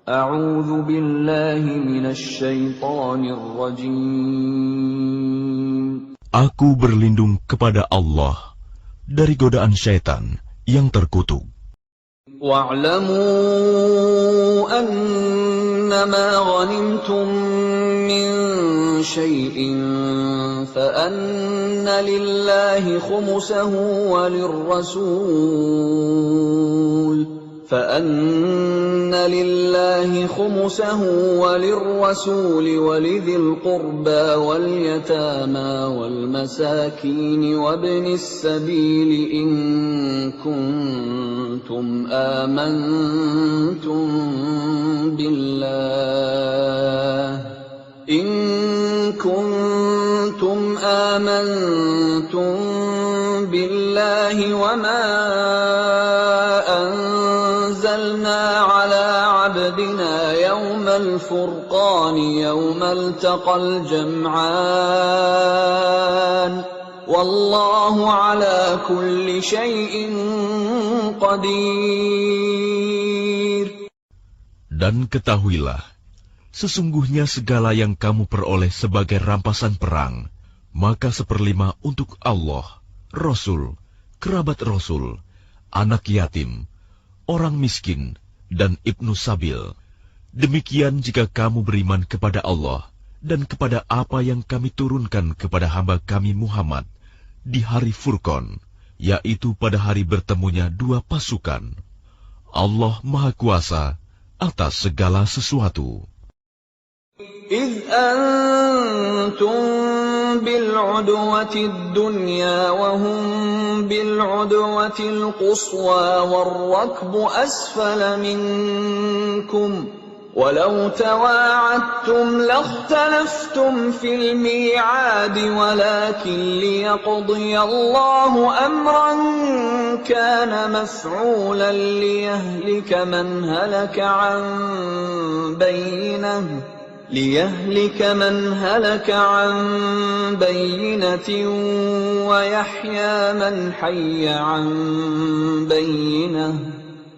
A'udzu billahi minasy syaithanir rajim. Aku berlindung kepada Allah dari godaan syaitan yang terkutuk. Wa'lamu annama ghanimtum min syai'in fa anna lillahi khumsahu wa lirrasul فأن لله خمسه وللرسول ولذي القربى واليتامى والمساكين وابن السبيل إن كنتم آمنتم بالله وما أنزلنا على عبدنا يوم الفرقان يوم التقى الجمعان والله على كل شيء قدير. Dan ketahuilah, sesungguhnya segala yang kamu peroleh sebagai rampasan perang, maka 1/5 untuk Allah, Rasul, kerabat Rasul, anak yatim, orang miskin, dan ibnu sabil. Demikian jika kamu beriman kepada Allah dan kepada apa yang kami turunkan kepada hamba kami Muhammad di hari Furqan, yaitu pada hari bertemunya dua pasukan. Allah Maha Kuasa atas segala sesuatu. إذ أنتم بالعدوة الدنيا وهم بالعدوة القصوى والركب أسفل منكم ولو تواعدتم لاختلفتم في الميعاد ولكن ليقضي الله أمرا كان مفعولا ليهلك من هلك عن بينة ويحيى من حي عن بينة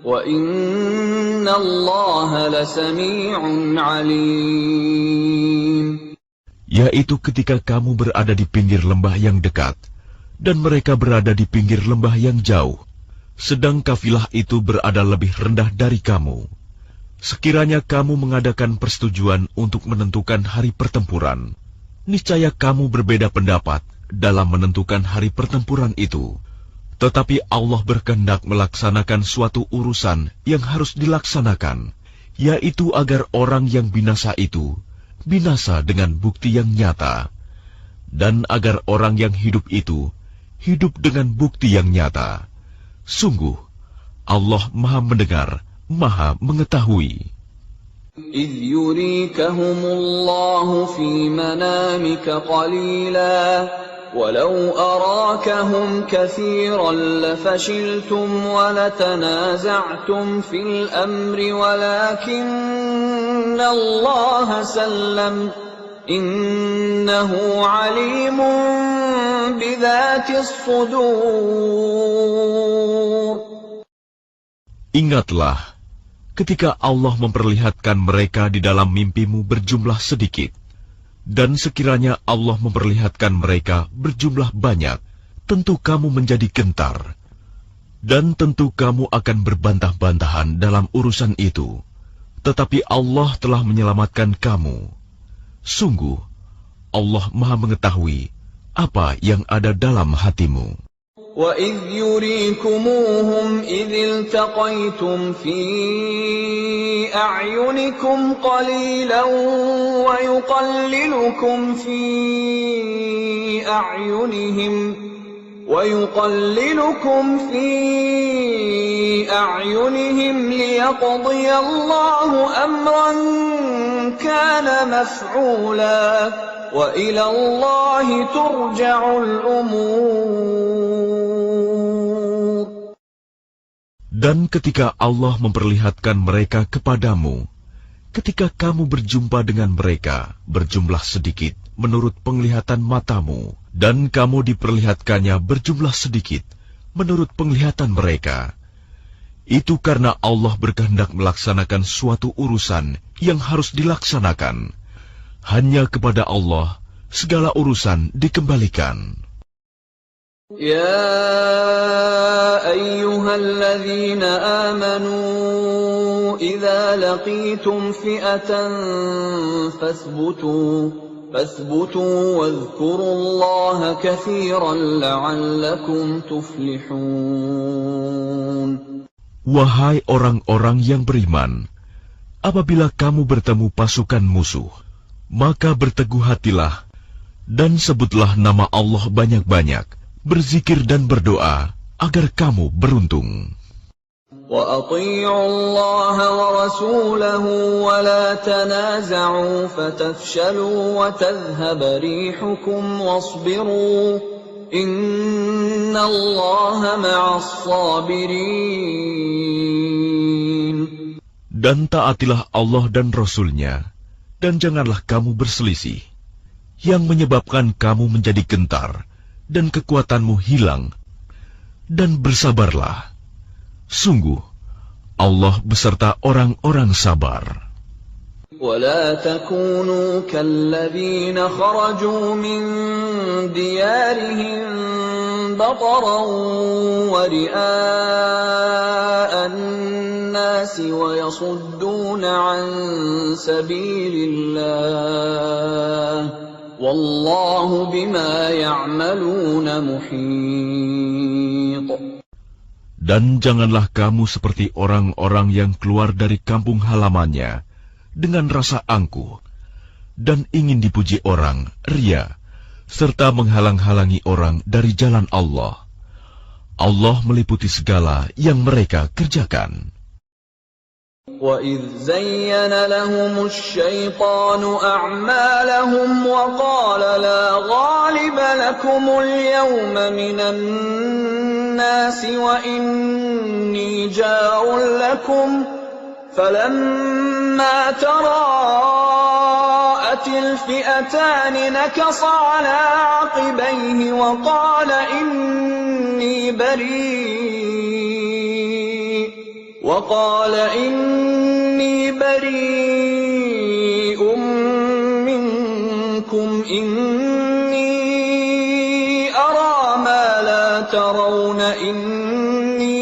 وإن الله لسميع عليم. Yaitu ketika kamu berada di pinggir lembah yang dekat dan mereka berada di pinggir lembah yang jauh, sedang kafilah itu berada lebih rendah dari kamu. Sekiranya kamu mengadakan persetujuan untuk menentukan hari pertempuran, niscaya kamu berbeda pendapat dalam menentukan hari pertempuran itu. Tetapi Allah berkehendak melaksanakan suatu urusan yang harus dilaksanakan, yaitu agar orang yang binasa itu binasa dengan bukti yang nyata, dan agar orang yang hidup itu hidup dengan bukti yang nyata. Sungguh, Allah Maha Mendengar, Maha Mengetahui. إذ يريكهم الله في منامك قليلا ولو أراكهم كثيرا لفشلتم ولتنازعتم في الأمر ولكن الله سلم إنه عليم بذات الصدور. Ingatlah ketika Allah memperlihatkan mereka di dalam mimpimu berjumlah sedikit, dan sekiranya Allah memperlihatkan mereka berjumlah banyak, tentu kamu menjadi gentar, dan tentu kamu akan berbantah-bantahan dalam urusan itu. Tetapi Allah telah menyelamatkan kamu. Sungguh, Allah Maha Mengetahui apa yang ada dalam hatimu. وَإِذْ يُرِيكُمُوهُمْ إِذِ الْتَقَيْتُمْ فِي أَعْيُنِكُمْ قَلِيلًا وَيُقَلِّلُكُمْ فِي أَعْيُنِهِمْ لِيَقْضِيَ اللَّهُ أَمْرًا كَانَ مَفْعُولًا وَإِلَى اللَّهِ تُرْجَعُ الْأُمُورُ. Dan ketika Allah memperlihatkan mereka kepadamu, ketika kamu berjumpa dengan mereka berjumlah sedikit menurut penglihatan matamu, dan kamu diperlihatkannya berjumlah sedikit menurut penglihatan mereka, Itu karena Allah berkehendak melaksanakan suatu urusan yang harus dilaksanakan. Hanya kepada Allah segala urusan dikembalikan. Ya ayyuhalladzina amanu idza laqitum fi'atan fasbutu wadhkurullaha katsiran la'allakum tuflihun. Wahai orang-orang yang beriman, apabila kamu bertemu pasukan musuh, maka berteguh hatilah dan sebutlah nama Allah banyak-banyak, berzikir dan berdoa agar kamu beruntung. Wa athi'u Allah wa rasulahu wa la tanaza'u fatafshalu wa tadhhab rihukum wasbiru. Inna Allah ma'as sabirin. Dan taatilah Allah dan Rasul-Nya, dan janganlah kamu berselisih, yang menyebabkan kamu menjadi gentar, dan kekuatanmu hilang, dan bersabarlah. Sungguh, Allah beserta orang-orang sabar. ولا تكونوا كالذين خرجوا من ديارهم بطرا ورئاء الناس ويصدون عن سبيل الله والله بما يعملون محيط. Dan janganlah kamu seperti orang-orang yang keluar dari kampung halamannya dengan rasa angkuh, dan ingin dipuji orang, ria, serta menghalang-halangi orang dari jalan Allah. Allah meliputi segala yang mereka kerjakan. وَإِذْ زَيَّنَ لَهُمُ الشَّيْطَانُ أَعْمَالَهُمْ وَقَالَ لَا غَالِبَ لَكُمُ الْيَوْمَ مِنَ النَّاسِ وَإِنِّي جَارٌ لَكُمْ فَلَمَّا تَرَاءَتِ الْفِئَتَانِ نَكَصَ عَلَى عَقِبَيْهِ وَقَالَ إِنِّي بَرِيءٌ مِّنكُمْ إِنِّي أَرَىٰ مَا لَا تَرَوْنَ إِنِّي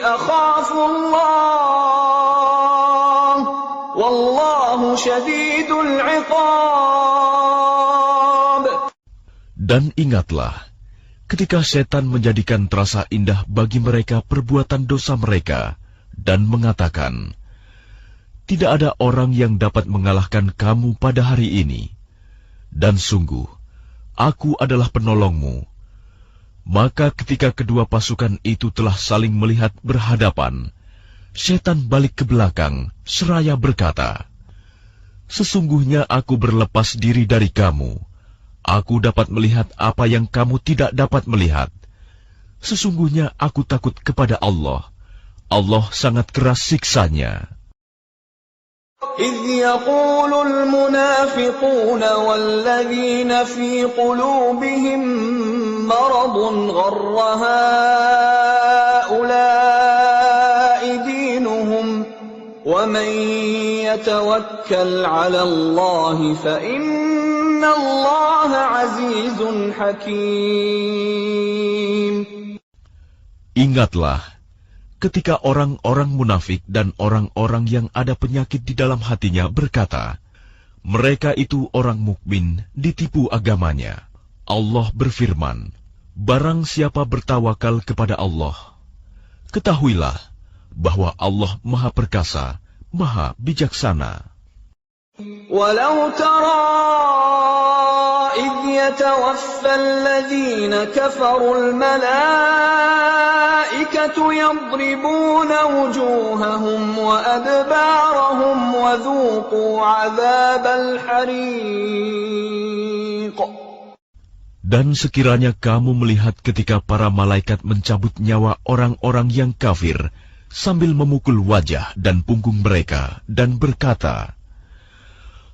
أَخَافُ اللَّهَ وَاللَّهُ شَدِيدُ الْعِقَابِ. Dan ingatlah, ketika setan menjadikan terasa indah bagi mereka perbuatan dosa mereka, dan mengatakan, tidak ada orang yang dapat mengalahkan kamu pada hari ini, dan sungguh, aku adalah penolongmu. Maka ketika kedua pasukan itu telah saling melihat berhadapan, setan balik ke belakang, seraya berkata, sesungguhnya aku berlepas diri dari kamu. Aku dapat melihat apa yang kamu tidak dapat melihat. Sesungguhnya aku takut kepada Allah. Allah sangat keras siksanya. إِذْ يَقُولُ الْمُنَافِقُونَ وَالَّذِينَ فِي قُلُوبِهِم مَّرَضٌ غَرَّ هَٰؤُلَاءِ دِينُهُمْ وَمَن يَتَوَكَّلْ عَلَى اللَّهِ فَإِنَّ اللَّهَ عَزِيزٌ حَكِيمٌ. Ingatlah, ketika orang-orang munafik dan orang-orang yang ada penyakit di dalam hatinya berkata, mereka itu orang mukmin ditipu agamanya. Allah berfirman, barang siapa bertawakal kepada Allah, ketahuilah bahwa Allah Maha Perkasa, Maha Bijaksana. Walau tara idh yatawaffa alladhina kafaru al-malaikatu yadribuna wujuhahum wa adbarahum wa dhuqu 'adzabal hariq. Dan sekiranya kamu melihat ketika para malaikat mencabut nyawa orang-orang yang kafir sambil memukul wajah dan punggung mereka dan berkata,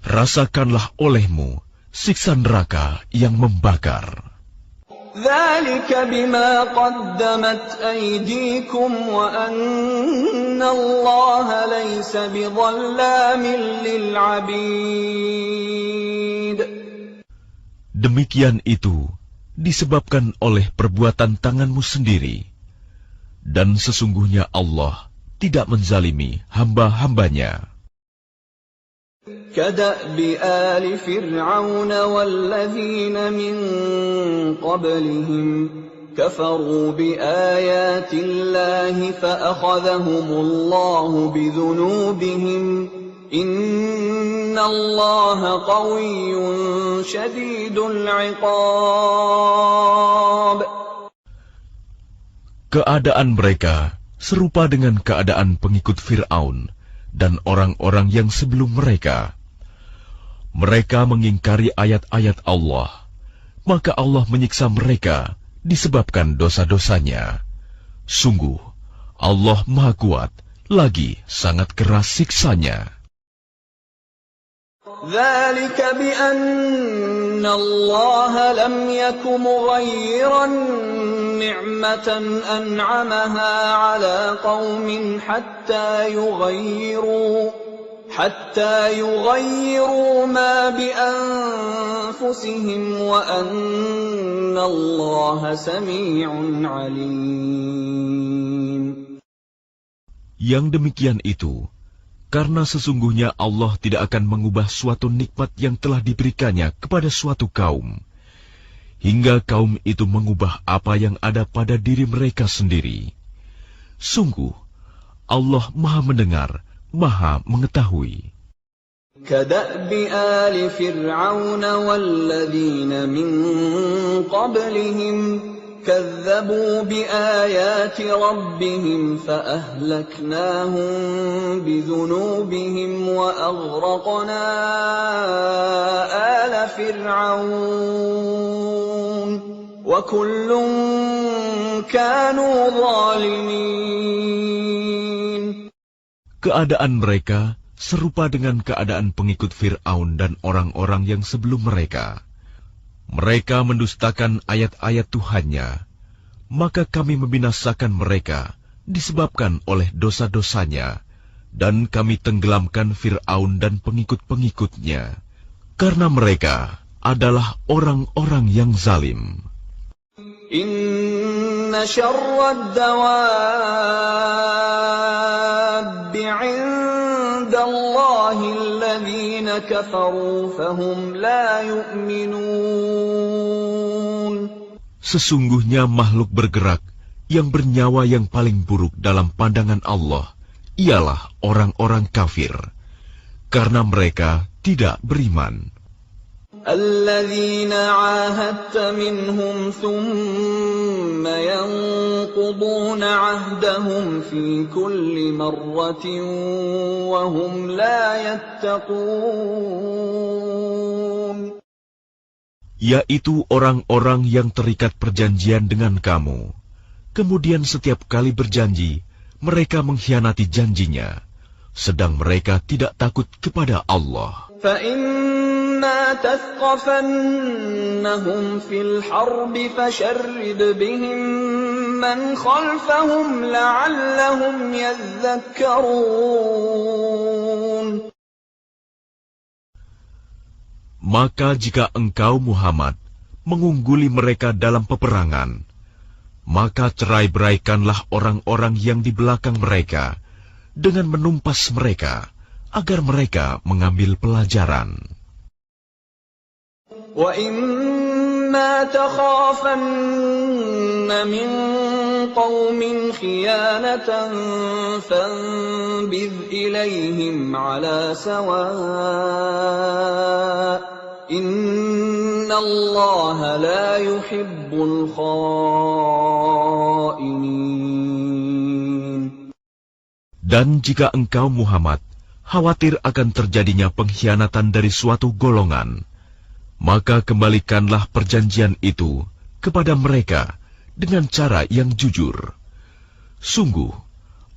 rasakanlah olehmu siksa neraka yang membakar. ذلك بما قدمت أيديكم وأن الله ليس بظلام للعبيد. Demikian itu disebabkan oleh perbuatan tanganmu sendiri, dan sesungguhnya Allah tidak menzalimi hamba-hambanya. كدأب آل فرعون والذين من قبلهم كفروا بآيات الله فأخذهم الله بذنوبهم إن الله قوي شديد العقاب. Keadaan mereka serupa dengan keadaan pengikut Fir'aun dan orang-orang yang sebelum mereka. Mereka mengingkari ayat-ayat Allah, maka Allah menyiksa mereka disebabkan dosa-dosanya. Sungguh, Allah Maha Kuat, lagi sangat keras siksanya. ذلك بأن الله لم يك مغيرا نعمة أنعمها على قوم حتى يغيروا ما بأنفسهم وأن الله سميع عليم. Yang demikian itu karena sesungguhnya Allah tidak akan mengubah suatu nikmat yang telah diberikannya kepada suatu kaum, hingga kaum itu mengubah apa yang ada pada diri mereka sendiri. Sungguh, Allah Maha Mendengar, Maha Mengetahui. كدأب آل فرعون والذين من قبلهم كذبوا بآيات ربهم فأهلكناهم بذنوبهم وأغرقنا آل فرعون وكل كانوا ظالمين. Keadaan mereka serupa dengan keadaan pengikut Fir'aun dan orang-orang yang sebelum mereka. Mereka mendustakan ayat-ayat Tuhannya, maka kami membinasakan mereka disebabkan oleh dosa-dosanya, dan kami tenggelamkan Fir'aun dan pengikut-pengikutnya, karena mereka adalah orang-orang yang zalim. Inna syarrad dawab 'indallahi alladhina kafaru fahum la yu'minun. Sesungguhnya makhluk bergerak yang bernyawa yang paling buruk dalam pandangan Allah ialah orang-orang kafir, karena mereka tidak beriman. الذين عاهدت منهم ثم ينقضون عهدهم في كل مرة وهم لا يتقون. Yaitu orang-orang yang terikat perjanjian dengan kamu, kemudian setiap kali berjanji mereka mengkhianati janjinya, sedang mereka tidak takut kepada Allah. فَإِمَّا تَثْقَفَنَّهُمْ فِي الْحَرْبِ فَشَرِّدْ بِهِمْ مَنْ خَلْفَهُمْ لَعَلَّهُمْ يَذَّكَّرُونَ. Maka jika engkau Muhammad mengungguli mereka dalam peperangan, maka cerai-beraikanlah orang-orang yang di belakang mereka dengan menumpas mereka, agar mereka mengambil pelajaran. وَإِمَّا تَخَافَنَّ مِنْ قَوْمٍ خِيَانَةً فَانبِذْ إِلَيْهِمْ عَلَى سَوَاءٍ إِنَّ اللَّهَ لَا يُحِبُّ الْخَائِنِينَ. Dan jika engkau Muhammad khawatir akan terjadinya pengkhianatan dari suatu golongan, maka kembalikanlah perjanjian itu kepada mereka dengan cara yang jujur. Sungguh,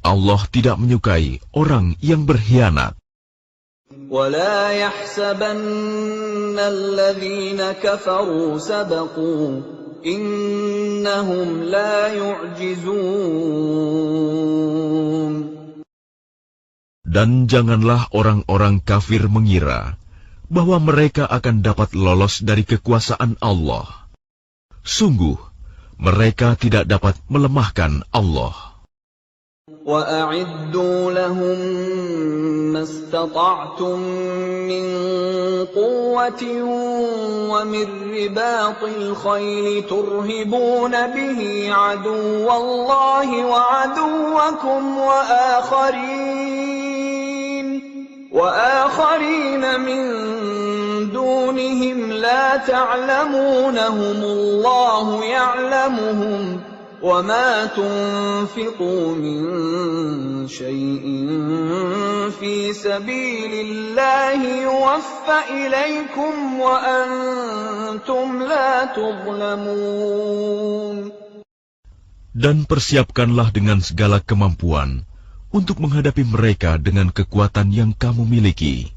Allah tidak menyukai orang yang berkhianat. وَلَا يَحْسَبَنَّ الَّذِينَ كَفَرُوا سَبَقُوا إنهم لا يعجزون. Dan janganlah orang-orang kafir mengira bahwa mereka akan dapat lolos dari kekuasaan Allah. Sungguh, mereka tidak dapat melemahkan Allah. وَأَعِدُّوا لَهُم مَّا اسْتَطَعْتُم مِّن قُوَّةٍ وَمِن رِّبَاطِ الْخَيْلِ تُرْهِبُونَ بِهِ عَدُوَّ اللَّهِ وَعَدُوَّكُمْ وَآخَرِينَ مِن دُونِهِمْ لَا تَعْلَمُونَهُمُ اللَّهُ يَعْلَمُهُمْ وَمَا تُنفِقُوا مِن شَيْءٍ فِي سَبِيلِ اللَّهِ يُوَفَّ إِلَيْكُمْ وَأَنْتُمْ لَا تُظْلَمُونَ. Dan persiapkanlah dengan segala kemampuan untuk menghadapi mereka dengan kekuatan yang kamu miliki,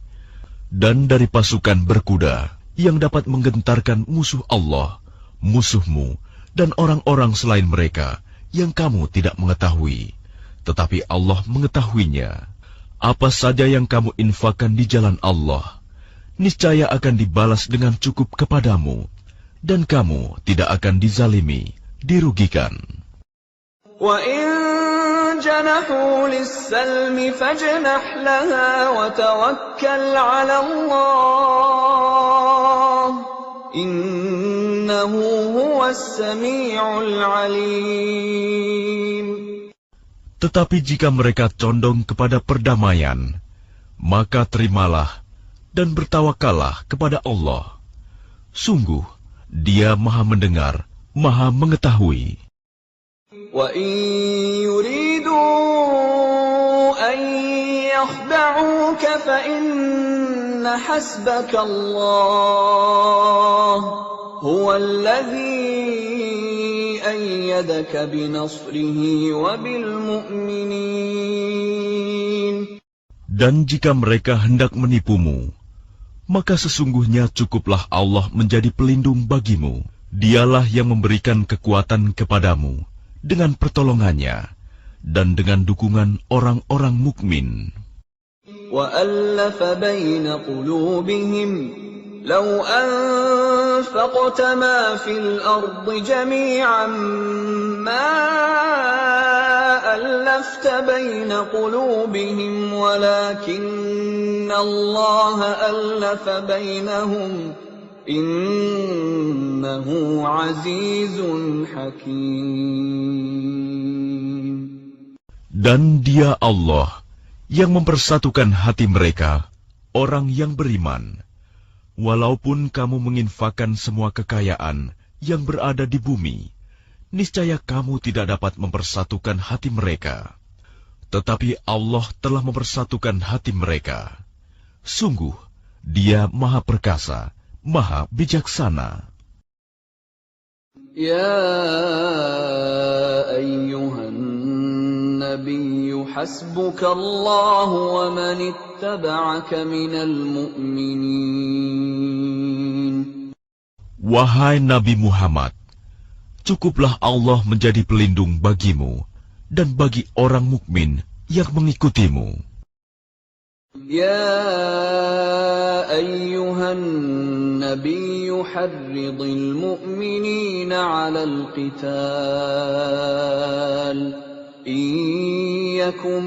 dan dari pasukan berkuda yang dapat menggentarkan musuh Allah, musuhmu, dan orang-orang selain mereka yang kamu tidak mengetahui, tetapi Allah mengetahuinya. Apa saja yang kamu infakkan di jalan Allah, niscaya akan dibalas dengan cukup kepadamu, dan kamu tidak akan dizalimi, dirugikan. وَإِن جَنَحُوا لِلسَّلْمِ فَاجْنَحْ لَهَا وَتَوَكَّلْ عَلَى اللَّهِ إِنَّهُ هُوَ السَّمِيعُ الْعَلِيمُ. Tetapi jika mereka condong kepada perdamaian, maka terimalah dan bertawakallah kepada Allah. Sungguh, Dia Maha Mendengar, Maha Mengetahui. وَإِن يُرِيدُوا أَن يَخْدَعُوكَ فَإِنَّ حَسْبَكَ اللَّهُ هُوَ الَّذِي أَيَّدَكَ بِنَصْرِهِ وَبِالْمُؤْمِنِينَ. Dan jika mereka hendak menipumu, maka sesungguhnya cukuplah Allah menjadi pelindung bagimu. Dialah yang memberikan kekuatan kepadamu dengan pertolongannya dan dengan dukungan orang-orang mukmin. وَأَلَّفَ بَيْنَ قُلُوبِهِمْ لَوْ أَنفَقْتَ مَا فِي الْأَرْضِ جَمِيعًا مَا أَلَّفْتَ بَيْنَ قُلُوبِهِمْ وَلَكِنَّ اللَّهَ أَلَّفَ بَيْنَهُمْ Innahu azizun hakim. Dan Dia Allah yang mempersatukan hati mereka, orang yang beriman. Walaupun kamu menginfakkan semua kekayaan yang berada di bumi, niscaya kamu tidak dapat mempersatukan hati mereka. Tetapi Allah telah mempersatukan hati mereka. Sungguh, Dia Maha Perkasa, Maha Bijaksana. Ya ayyuhan nabiyyu hasbukallahu wa man ittaba'aka minal mu'minin. Wahai Nabi Muhammad, cukuplah Allah menjadi pelindung bagimu dan bagi orang mukmin yang mengikutimu. يا أيها النبي حرض المؤمنين على القتال إن يكن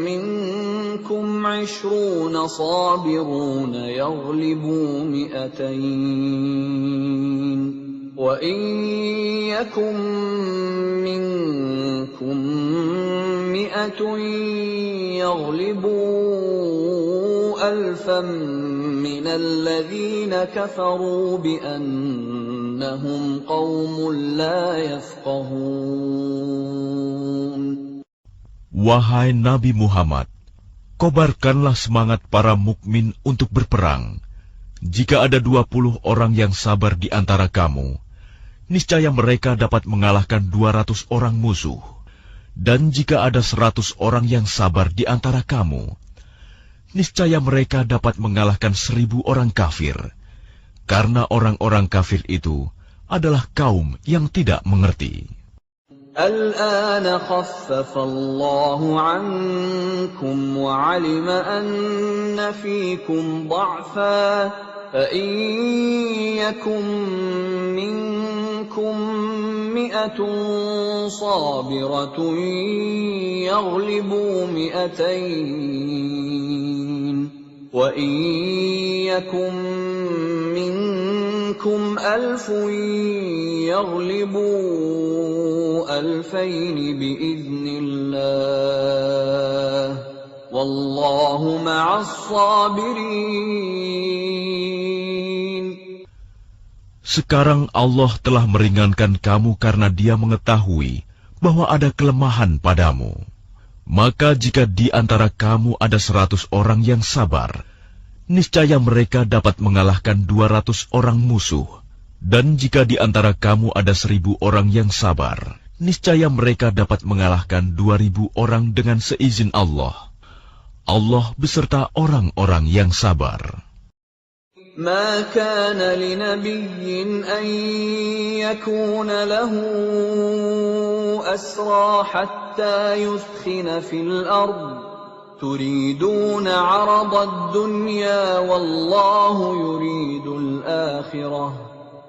منكم 20 صابرون يغلبوا 200 وإن يكن منكم 100 يغلبوا 1000 من الذين كفروا بأنهم قوم لا يفقهون. Wahai Nabi Muhammad, kobarkanlah semangat para mukmin untuk berperang. Jika ada 20 orang yang sabar di antara kamu, niscaya mereka dapat mengalahkan 200 orang musuh. Dan jika ada 100 orang yang sabar di antara kamu, niscaya mereka dapat mengalahkan 1000 orang kafir. Karena orang-orang kafir itu adalah kaum yang tidak mengerti. الآن خفف الله عنكم وعلم أن فيكم ضعفا فإن يكن منكم 100 صابرة يغلبوا 200 وَإِنْ يَكُنْ مِنْكُمْ 1000 يَغْلِبُوا 2000 بِإِذْنِ اللَّهِ وَاللَّهُ مَعَ الصَّابِرِينَ. Sekarang Allah telah meringankan kamu karena Dia mengetahui bahwa ada kelemahan padamu. Maka jika di antara kamu ada 100 orang yang sabar, niscaya mereka dapat mengalahkan 200 orang musuh. Dan jika di antara kamu ada 1000 orang yang sabar, niscaya mereka dapat mengalahkan 2000 orang dengan seizin Allah. Allah beserta orang-orang yang sabar. ما كان لنبي أن يكون له أسرى حتى يثخن في الأرض تريدون عرض الدنيا والله يريد الآخرة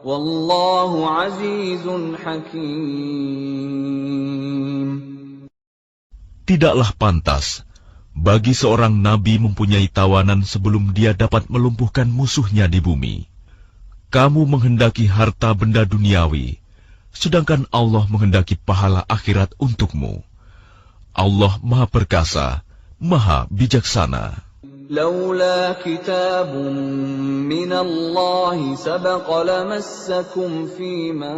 والله عزيز حكيم. Tidaklah pantas bagi seorang nabi mempunyai tawanan sebelum dia dapat melumpuhkan musuhnya di bumi. Kamu menghendaki harta benda duniawi, sedangkan Allah menghendaki pahala akhirat untukmu. Allah Maha Perkasa, Maha Bijaksana. لولا كتاب من الله سبق لمسكم فيما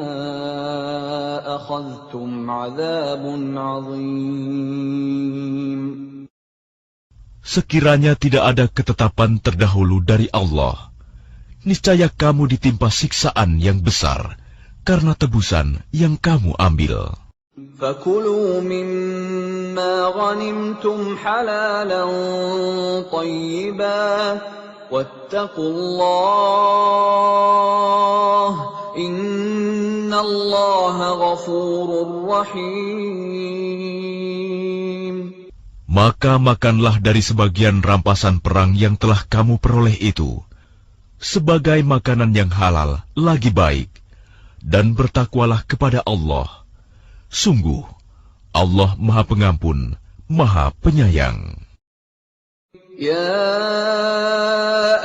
أخذتم عذاب عظيم. Sekiranya tidak ada ketetapan terdahulu dari Allah, niscaya kamu ditimpa siksaan yang besar karena tebusan yang kamu ambil. فَكُلُوا مِمَّا غَنِمْتُمْ حَلَالًا طَيِّبًا وَاتَّقُوا اللَّهَ إِنَّ اللَّهَ غَفُورٌ رَّحِيمٌ. Maka makanlah dari sebagian rampasan perang yang telah kamu peroleh itu, sebagai makanan yang halal lagi baik, dan bertakwalah kepada Allah. Sungguh, Allah Maha Pengampun, Maha Penyayang. يا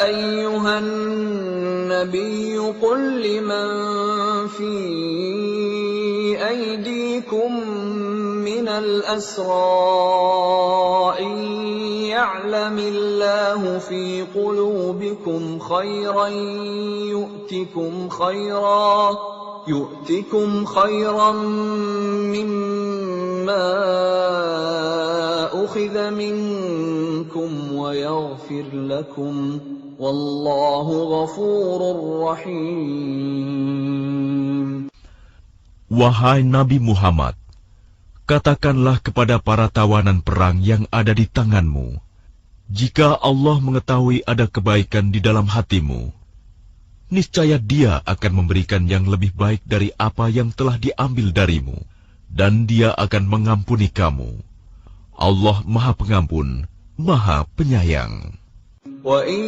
أيها النبي قل لمن في أيديكم من الأسرى إن يعلم الله في قلوبكم خيرا يؤتكم خيرا مما أخذ منكم ويغفر لكم والله غفور رحيم. Wahai Nabi Muhammad, katakanlah kepada para tawanan perang yang ada di tanganmu, jika Allah mengetahui ada kebaikan di dalam hatimu, niscaya Dia akan memberikan yang lebih baik dari apa yang telah diambil darimu, dan Dia akan mengampuni kamu. Allah Maha Pengampun, Maha Penyayang. وَإِن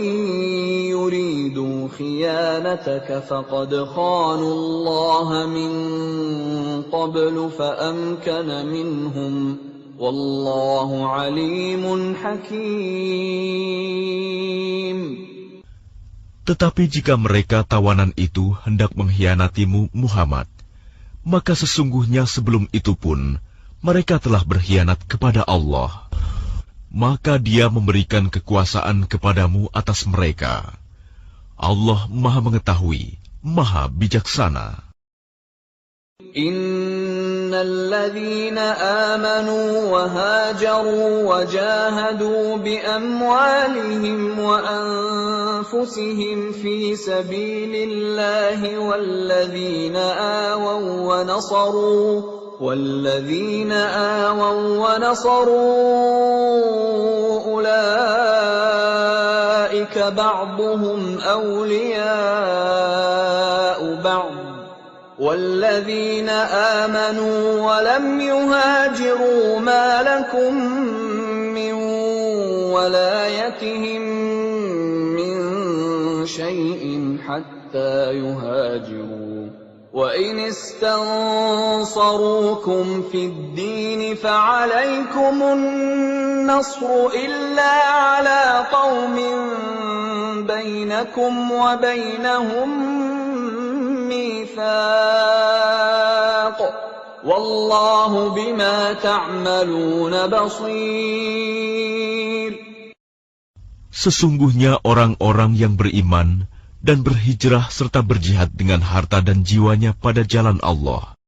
يُرِيدُوا خِيَانَتَكَ فَقَدْ خَانُوا اللَّهَ مِن قَبْلُ فَأَمْكَنَ مِنْهُمْ وَاللَّهُ عَلِيمٌ حَكِيمٌ. Tetapi jika mereka tawanan itu hendak mengkhianatimu, Muhammad, maka sesungguhnya sebelum itu pun mereka telah berkhianat kepada Allah. Maka Dia memberikan kekuasaan kepadamu atas mereka. Allah Maha Mengetahui, Maha Bijaksana. Innal ladzina amanu wa hajaru wa jahadu bi amwalihim wa anfusihim fi sabilillahi wal ladzina awaw wa nasaru والذين آووا ونصروا أولئك بعضهم أولياء بعض والذين آمنوا ولم يهاجروا ما لكم من ولايتهم من شيء حتى يهاجروا وإن استنصروكم في الدين فعليكم النصر إلا على قوم بينكم وبينهم ميثاق والله بما تعملون بصير. Sesungguhnya orang-orang yang beriman dan berhijrah serta berjihad dengan harta dan jiwanya pada jalan Allah,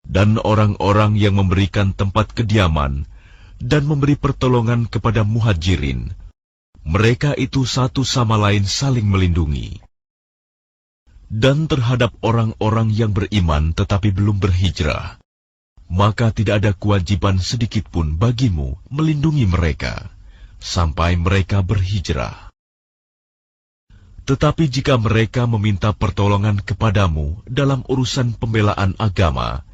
dan orang-orang yang memberikan tempat kediaman dan memberi pertolongan kepada muhajirin, mereka itu satu sama lain saling melindungi. Dan terhadap orang-orang yang beriman tetapi belum berhijrah, maka tidak ada kewajiban sedikitpun bagimu melindungi mereka sampai mereka berhijrah. Tetapi jika mereka meminta pertolongan kepadamu dalam urusan pembelaan agama,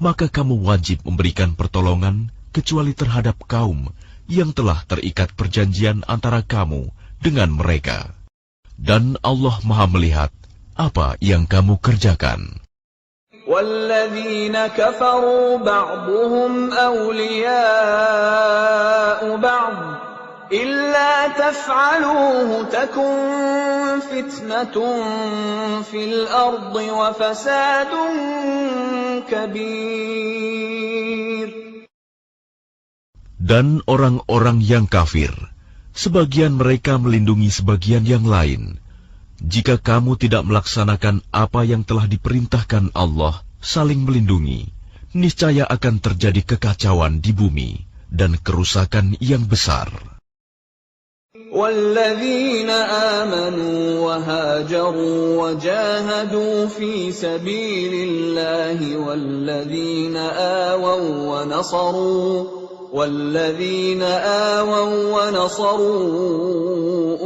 maka kamu wajib memberikan pertolongan kecuali terhadap kaum yang telah terikat perjanjian antara kamu dengan mereka. Dan Allah Maha melihat apa yang kamu kerjakan. وَالَّذِينَ كَفَرُوا بَعْضُهُمْ أَوْلِيَاءُ بَعْضٍ إِلَّا تَفْعَلُوهُ تَكُنْ فِتْنَةٌ فِي الْأَرْضِ وَفَسَادٌ كَبِيرٌ. Dan orang-orang yang kafir, sebagian mereka melindungi sebagian yang lain. Jika kamu tidak melaksanakan apa yang telah diperintahkan Allah, saling melindungi, niscaya akan terjadi kekacauan di bumi dan kerusakan yang besar. وَالَّذِينَ آمَنُوا وَهَاجَرُوا وَجَاهَدُوا فِي سَبِيلِ اللَّهِ وَالَّذِينَ آوَوا وَنَصَرُوا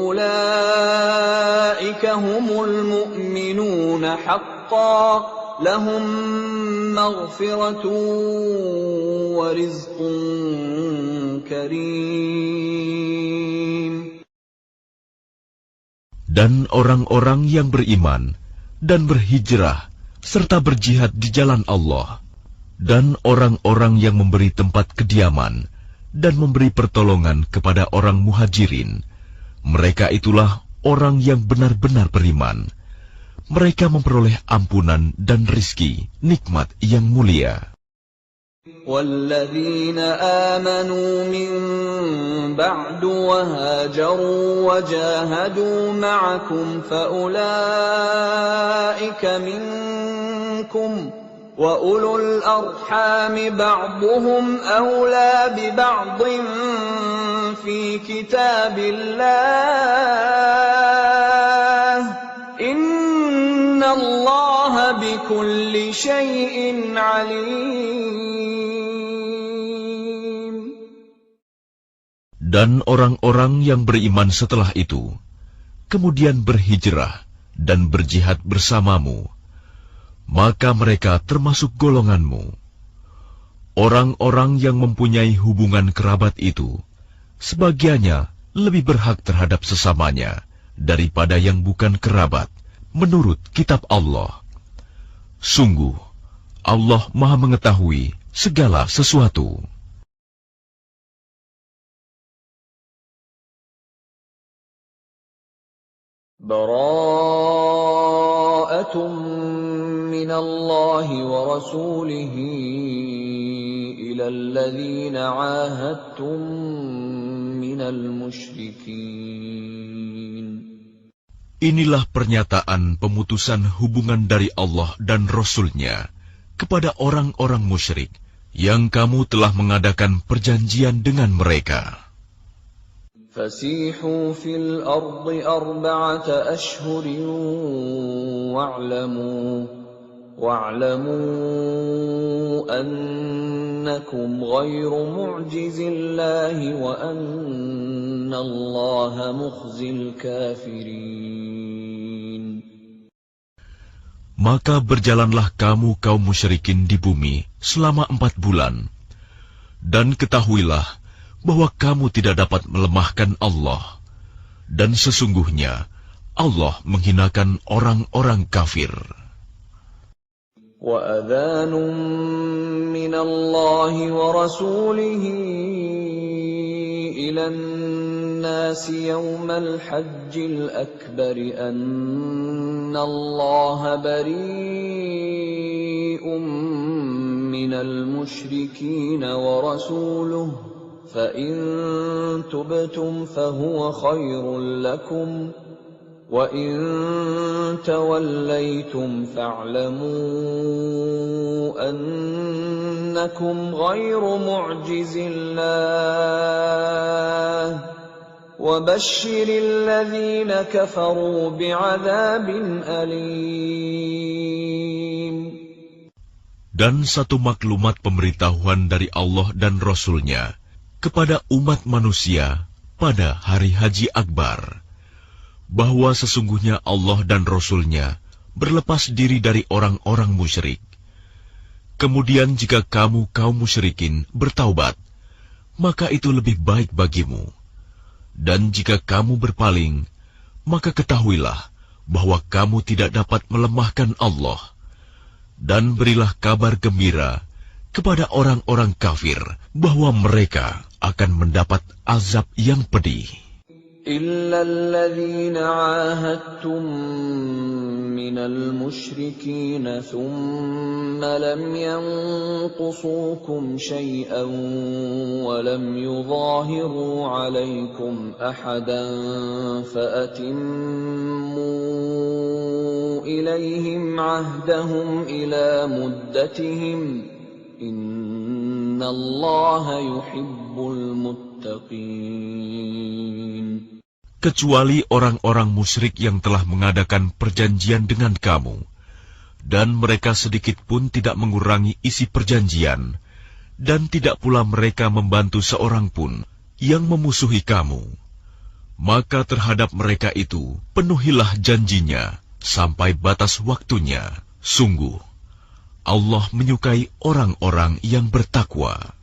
أُولَئِكَ هُمُ الْمُؤْمِنُونَ حَقًّا لَهُمْ مَغْفِرَةٌ وَرِزْقٌ كَرِيمٌ. Dan orang-orang yang beriman dan berhijrah serta berjihad di jalan Allah, dan orang-orang yang memberi tempat kediaman dan memberi pertolongan kepada orang muhajirin, mereka itulah orang yang benar-benar beriman. Mereka memperoleh ampunan dan rizki, nikmat yang mulia. وَالَّذِينَ آمَنُوا مِن بَعْدُ وَهَاجَرُوا وَجَاهَدُوا مَعَكُمْ فَأُولَئِكَ مِنكُمْ وَأُولُو الْأَرْحَامِ بَعْضُهُمْ أَوْلَى بِبَعْضٍ فِي كِتَابِ اللَّهِ إِنَّ اللَّهَ بِكُلِّ شَيْءٍ عَلِيمٌ. Dan orang-orang yang beriman setelah itu, kemudian berhijrah dan berjihad bersamamu, maka mereka termasuk golonganmu. Orang-orang yang mempunyai hubungan kerabat itu, sebagiannya lebih berhak terhadap sesamanya daripada yang bukan kerabat, menurut kitab Allah. Sungguh, Allah Maha mengetahui segala sesuatu. Bara'atun minallahi wa rasulihi ilal ladzina 'ahadtum minal musyrikin. Inilah pernyataan pemutusan hubungan dari Allah dan Rasul-Nya kepada orang-orang musyrik yang kamu telah mengadakan perjanjian dengan mereka. فَسِيحُوا فِي الْأَرْضِ أَرْبَعَةَ أَشْهُرٍ وَاعْلَمُوا أَنَّكُمْ غَيْرُ مُعْجِزِ اللَّهِ وَأَنَّ اللَّهَ مُخْزِي الْكَافِرِينَ. Maka berjalanlah kamu kaum musyrikin di bumi selama 4 bulan. Dan ketahuilah bahwa kamu tidak dapat melemahkan Allah. Dan sesungguhnya Allah menghinakan orang-orang kafir. وَأَذَانٌ مِّنَ اللَّهِ وَرَسُولِهِ إِلَى النَّاسِ يَوْمَ الْحَجِّ الْأَكْبَرِ أَنَّ اللَّهَ بَرِيءٌ مِّنَ الْمُشْرِكِينَ وَرَسُولُهُ فَإِن تُبْتُمْ فَهُوَ خَيْرٌ لَّكُمْ وَإِن تَوَلَّيْتُمْ فَاعْلَمُوا أَنَّكُمْ غَيْرُ مُعْجِزِ اللَّهِ وَبَشِّرِ الَّذِينَ كَفَرُوا بِعَذَابٍ أَلِيمٍ. Dan satu maklumat pemberitahuan dari Allah dan Rasul-Nya kepada umat manusia pada hari Haji Akbar, bahwa sesungguhnya Allah dan Rasul-Nya berlepas diri dari orang-orang musyrik. Kemudian jika kamu kaum musyrikin bertaubat, maka itu lebih baik bagimu. Dan jika kamu berpaling, maka ketahuilah bahwa kamu tidak dapat melemahkan Allah. Dan berilah kabar gembira kepada orang-orang kafir bahwa mereka akan mendapat azab yang pedih. إِلَّا الَّذِينَ عَاهَدتُّم مِّنَ الْمُشْرِكِينَ ثُمَّ لَمْ يَنقُصُوكُمْ شَيْئًا وَلَمْ يُظَاهِرُوا عَلَيْكُمْ أَحَدًا فَأَتِمُّوا إِلَيْهِمْ عَهْدَهُمْ إِلَى مُدَّتِهِمْ إِنَّ اللَّهَ يُحِبُّ الْمُتَّقِينَ. Kecuali orang-orang musyrik yang telah mengadakan perjanjian dengan kamu, dan mereka sedikit pun tidak mengurangi isi perjanjian, dan tidak pula mereka membantu seorang pun yang memusuhi kamu. Maka terhadap mereka itu penuhilah janjinya sampai batas waktunya. Sungguh, Allah menyukai orang-orang yang bertakwa.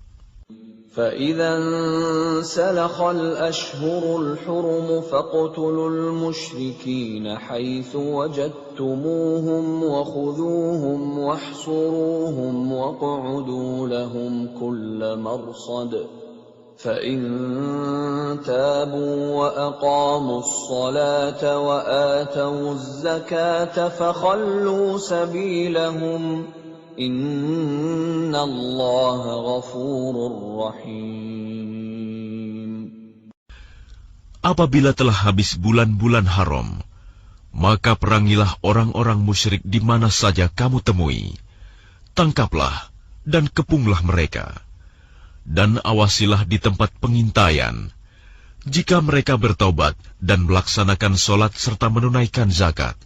فَإِذَا انسَلَخَ الْأَشْهُرُ الْحُرُمُ فَاقْتُلُوا الْمُشْرِكِينَ حَيْثُ وَجَدتُّمُوهُمْ وَخُذُوهُمْ وَاحْصُرُوهُمْ وَاقْعُدُوا لَهُمْ كُلَّ مَرْصَدٍ فَإِن تَابُوا وَأَقَامُوا الصَّلَاةَ وَآتَوُا الزَّكَاةَ فَخَلُّوا سَبِيلَهُمْ Inna Allah ghafurur rahim. Apabila telah habis bulan-bulan haram, maka perangilah orang-orang musyrik di mana saja kamu temui. Tangkaplah dan kepunglah mereka. Dan awasilah di tempat pengintaian. Jika mereka bertaubat dan melaksanakan solat serta menunaikan zakat,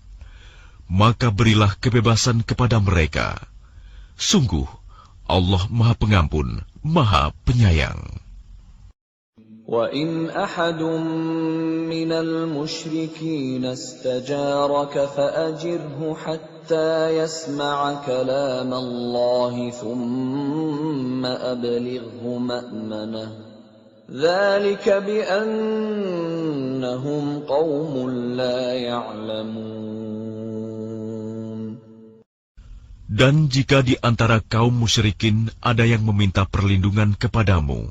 maka berilah kebebasan kepada mereka. Sungguh, Allah Maha Pengampun, Maha Penyayang. وَإِنْ أَحَدٌ مِّنَ الْمُشْرِكِينَ اسْتَجَارَكَ فَأَجِرْهُ حَتَّى يَسْمَعَ كَلَامَ اللَّهِ ثُمَّ أَبْلِغْهُ مَأْمَنَهُ ذَلِكَ بِأَنَّهُمْ قَوْمٌ لَّا يَعْلَمُونَ. Dan jika di antara kaum musyrikin ada yang meminta perlindungan kepadamu,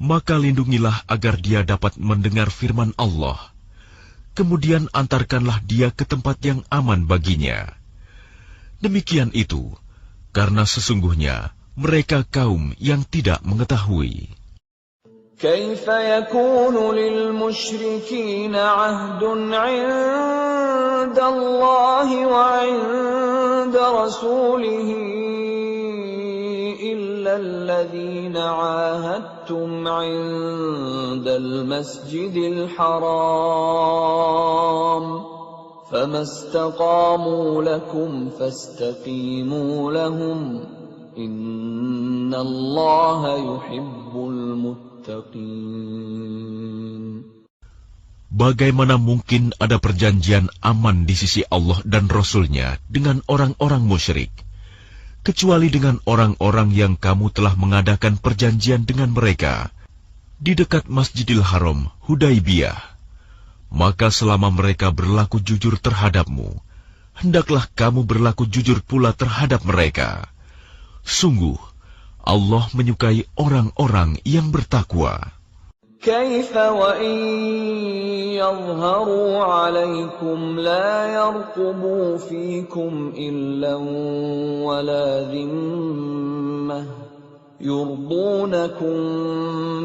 maka lindungilah agar dia dapat mendengar firman Allah. Kemudian antarkanlah dia ke tempat yang aman baginya. Demikian itu, karena sesungguhnya mereka kaum yang tidak mengetahui. كيف يكون للمشركين عهد عند الله وعند رسوله إلا الذين عاهدتم عند المسجد الحرام فما استقاموا لكم فاستقيموا لهم إن الله يحب المتقين. Bagaimana mungkin ada perjanjian aman di sisi Allah dan Rasul-Nya dengan orang-orang musyrik, kecuali dengan orang-orang yang kamu telah mengadakan perjanjian dengan mereka di dekat Masjidil Haram, Hudaibiyah. Maka selama mereka berlaku jujur terhadapmu, hendaklah kamu berlaku jujur pula terhadap mereka. Sungguh, Allah menyukai orang-orang yang bertakwa. كيف وإن يظهروا عليكم لا يرقبوا فيكم إلا ولا ذمة يرضونكم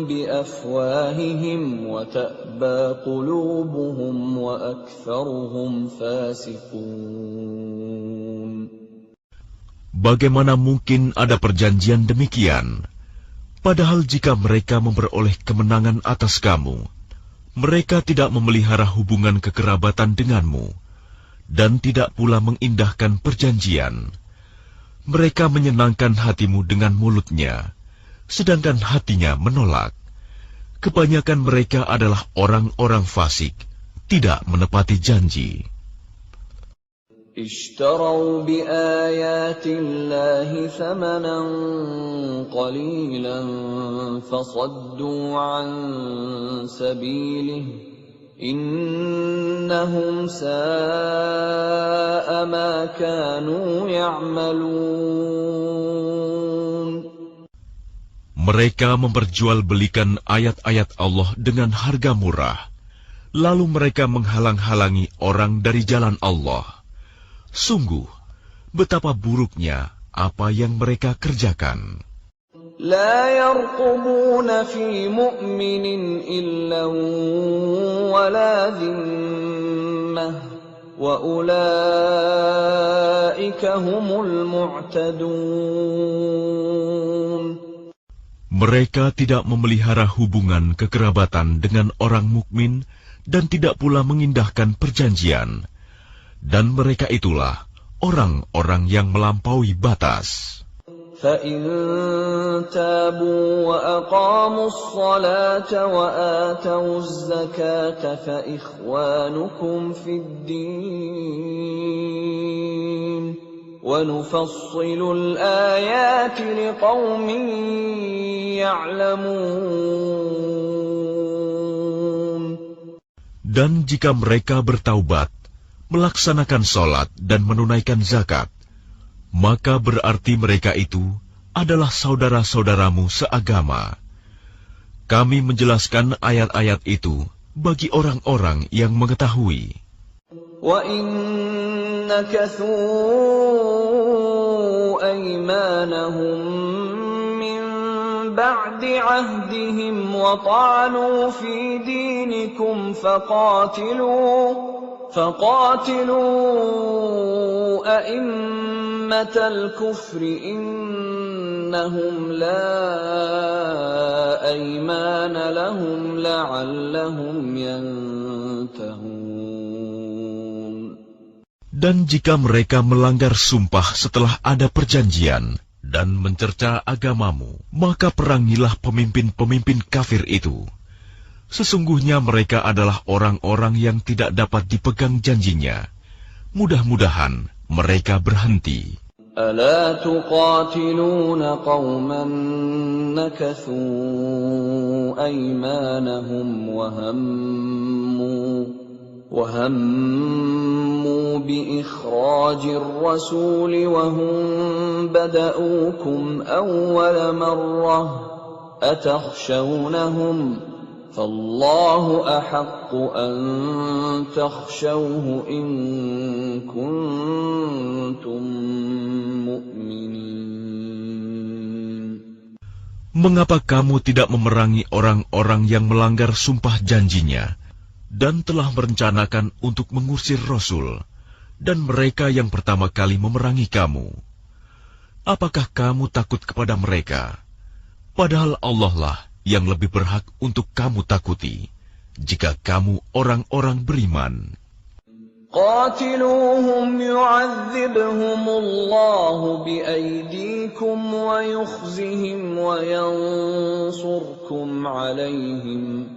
بأفواههم وتأبى قلوبهم وأكثرهم فاسقون. Bagaimana mungkin ada perjanjian demikian? Padahal jika mereka memperoleh kemenangan atas kamu, mereka tidak memelihara hubungan kekerabatan denganmu, dan tidak pula mengindahkan perjanjian. Mereka menyenangkan hatimu dengan mulutnya, sedangkan hatinya menolak. Kebanyakan mereka adalah orang-orang fasik, tidak menepati janji. اشتروا بآيات الله ثمنا قليلا فصدوا عن سبيله إنهم ساء ما كانوا يعملون. Mereka memperjualbelikan ayat-ayat Allah dengan harga murah, lalu mereka menghalang-halangi orang dari jalan Allah. Sungguh, betapa buruknya apa yang mereka kerjakan. لا يرقبون في مؤمن إلا ولا ذمة وأولئك هم المعتدون. Mereka tidak memelihara hubungan kekerabatan dengan orang mukmin dan tidak pula mengindahkan perjanjian. Dan mereka itulah orang-orang yang melampaui batas. فَإِن تَابُوا وَأَقَامُوا الصَّلَاةَ وَآتَوُا الزَّكَاةَ فَإِخْوَانُكُمْ فِي الدِّينِ وَنُفَصِّلُ الْآيَاتِ لِقَوْمٍ يَعْلَمُونَ. Dan jika mereka bertaubat, melaksanakan sholat dan menunaikan zakat, maka berarti mereka itu adalah saudara-saudaramu seagama. Kami menjelaskan ayat-ayat itu bagi orang-orang yang mengetahui. وَإِن نَكَثُوا أَيْمَانَهُم مِّن بَعْدِ عَهْدِهِمْ وَطَعَنُوا فِي دِينِكُمْ فقاتلوا أئمة الكفر إنهم لا أيمان لهم لعلهم ينتهون. Dan jika mereka melanggar sumpah setelah ada perjanjian dan mencerca agamamu, maka perangilah pemimpin-pemimpin kafir itu. Sesungguhnya mereka adalah orang-orang yang tidak dapat dipegang janjinya. Mudah-mudahan mereka berhenti. ألا تقاتلون قوما نكثوا أيمانهم وهموا بإخراج الرسول وهم بدؤوكم أول مرة أتخشونهم فالله أحق أن تخشوه إن كنتم مؤمنين. Mengapa kamu tidak memerangi orang-orang yang melanggar sumpah janjinya dan telah merencanakan untuk mengusir Rasul dan mereka yang pertama kali memerangi kamu? Apakah kamu takut kepada mereka? Padahal Allah lah yang lebih berhak untuk kamu takuti, jika kamu orang-orang beriman. قاتلوهم يعذبهم الله بأيديكم ويخزهم وينصركم عليهم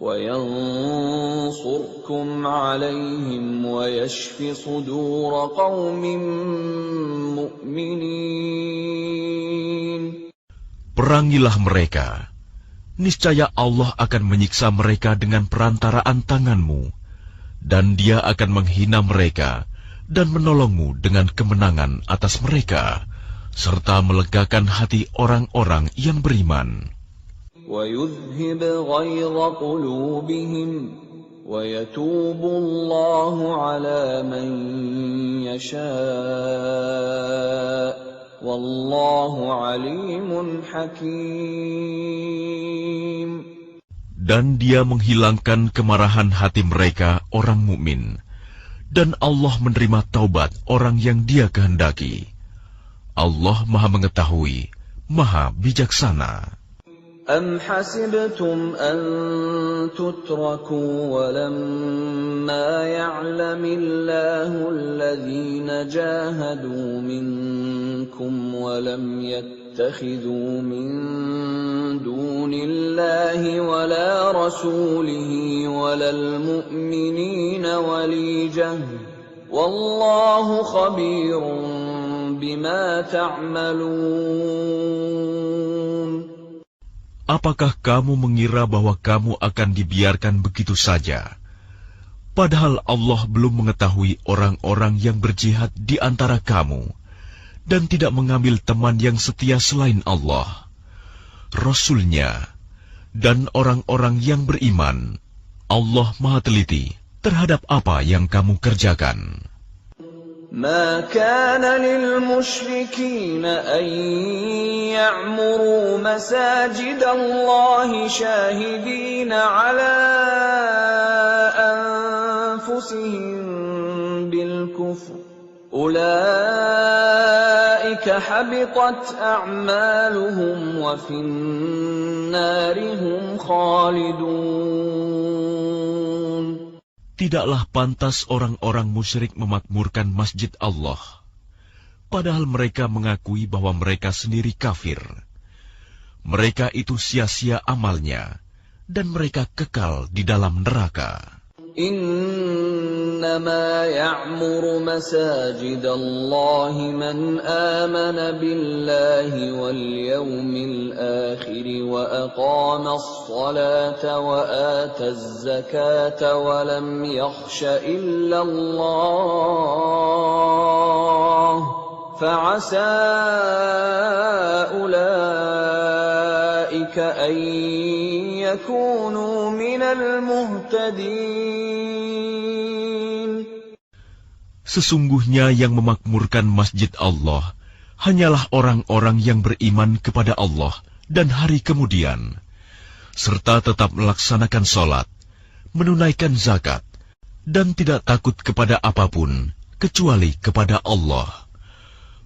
وينصركم عليهم ويشف صدور قوم مؤمنين. Perangilah mereka. Niscaya Allah akan menyiksa mereka dengan perantaraan tanganmu, dan Dia akan menghina mereka dan menolongmu dengan kemenangan atas mereka, serta melegakan hati orang-orang yang beriman. وَيُذْهِبْ غَيْظَ قُلُوبِهِمْ وَيَتُوبُ اللَّهُ عَلَى مَن يَشَاءُ وَاللَّهُ عَلِيمٌ حَكِيمٌ. Dan Dia menghilangkan kemarahan hati mereka, orang mukmin, dan Allah menerima taubat orang yang Dia kehendaki. Allah Maha Mengetahui, Maha Bijaksana. أَمْ حَسِبْتُمْ أَن تُتْرَكُوا وَلَمَّا يَعْلَمِ اللَّهُ الَّذِينَ جَاهَدُوا مِنكُمْ وَلَمْ يَتَّخِذُوا مِن دُونِ اللَّهِ وَلَا رَسُولِهِ وَلَا الْمُؤْمِنِينَ وَلِيجَةً وَاللَّهُ خَبِيرٌ بِمَا تَعْمَلُونَ. Apakah kamu mengira bahwa kamu akan dibiarkan begitu saja? Padahal Allah belum mengetahui orang-orang yang berjihad di antara kamu, dan tidak mengambil teman yang setia selain Allah, Rasul-Nya, dan orang-orang yang beriman. Allah Maha Teliti terhadap apa yang kamu kerjakan. ما كان للمشركين أن يعمروا مساجد الله شاهدين على أنفسهم بالكفر أولئك حبطت أعمالهم وفي النار هم خالدون. Tidaklah pantas orang-orang musyrik memakmurkan masjid Allah, padahal mereka mengakui bahwa mereka sendiri kafir. Mereka itu sia-sia amalnya, dan mereka kekal di dalam neraka. إنما يعمر مساجد الله من آمن بالله واليوم الآخر وأقام الصلاة وآتى الزكاة ولم يخش إلا الله فعسى أولئك أن يكونوا من المهتدين. Sesungguhnya yang memakmurkan masjid Allah hanyalah orang-orang yang beriman kepada Allah dan hari kemudian, serta tetap melaksanakan sholat, menunaikan zakat, dan tidak takut kepada apapun kecuali kepada Allah.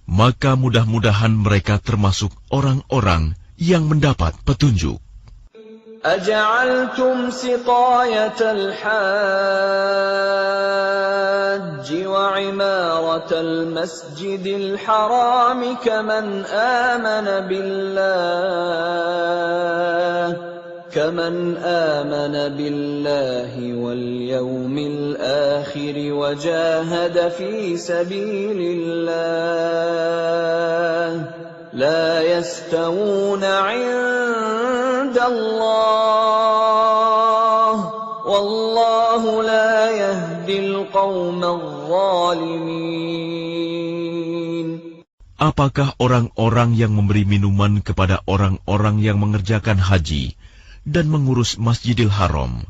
Maka mudah-mudahan mereka termasuk orang-orang yang mendapat petunjuk. أجعلتم سقاية الحاج وعمارة المسجد الحرام كمن آمن بالله واليوم الآخر وجاهد في سبيل الله لا يستوون عند الله والله لا يهدي القوم الظالمين. Apakah orang-orang yang memberi minuman kepada orang-orang yang mengerjakan haji dan mengurus Masjidil Haram,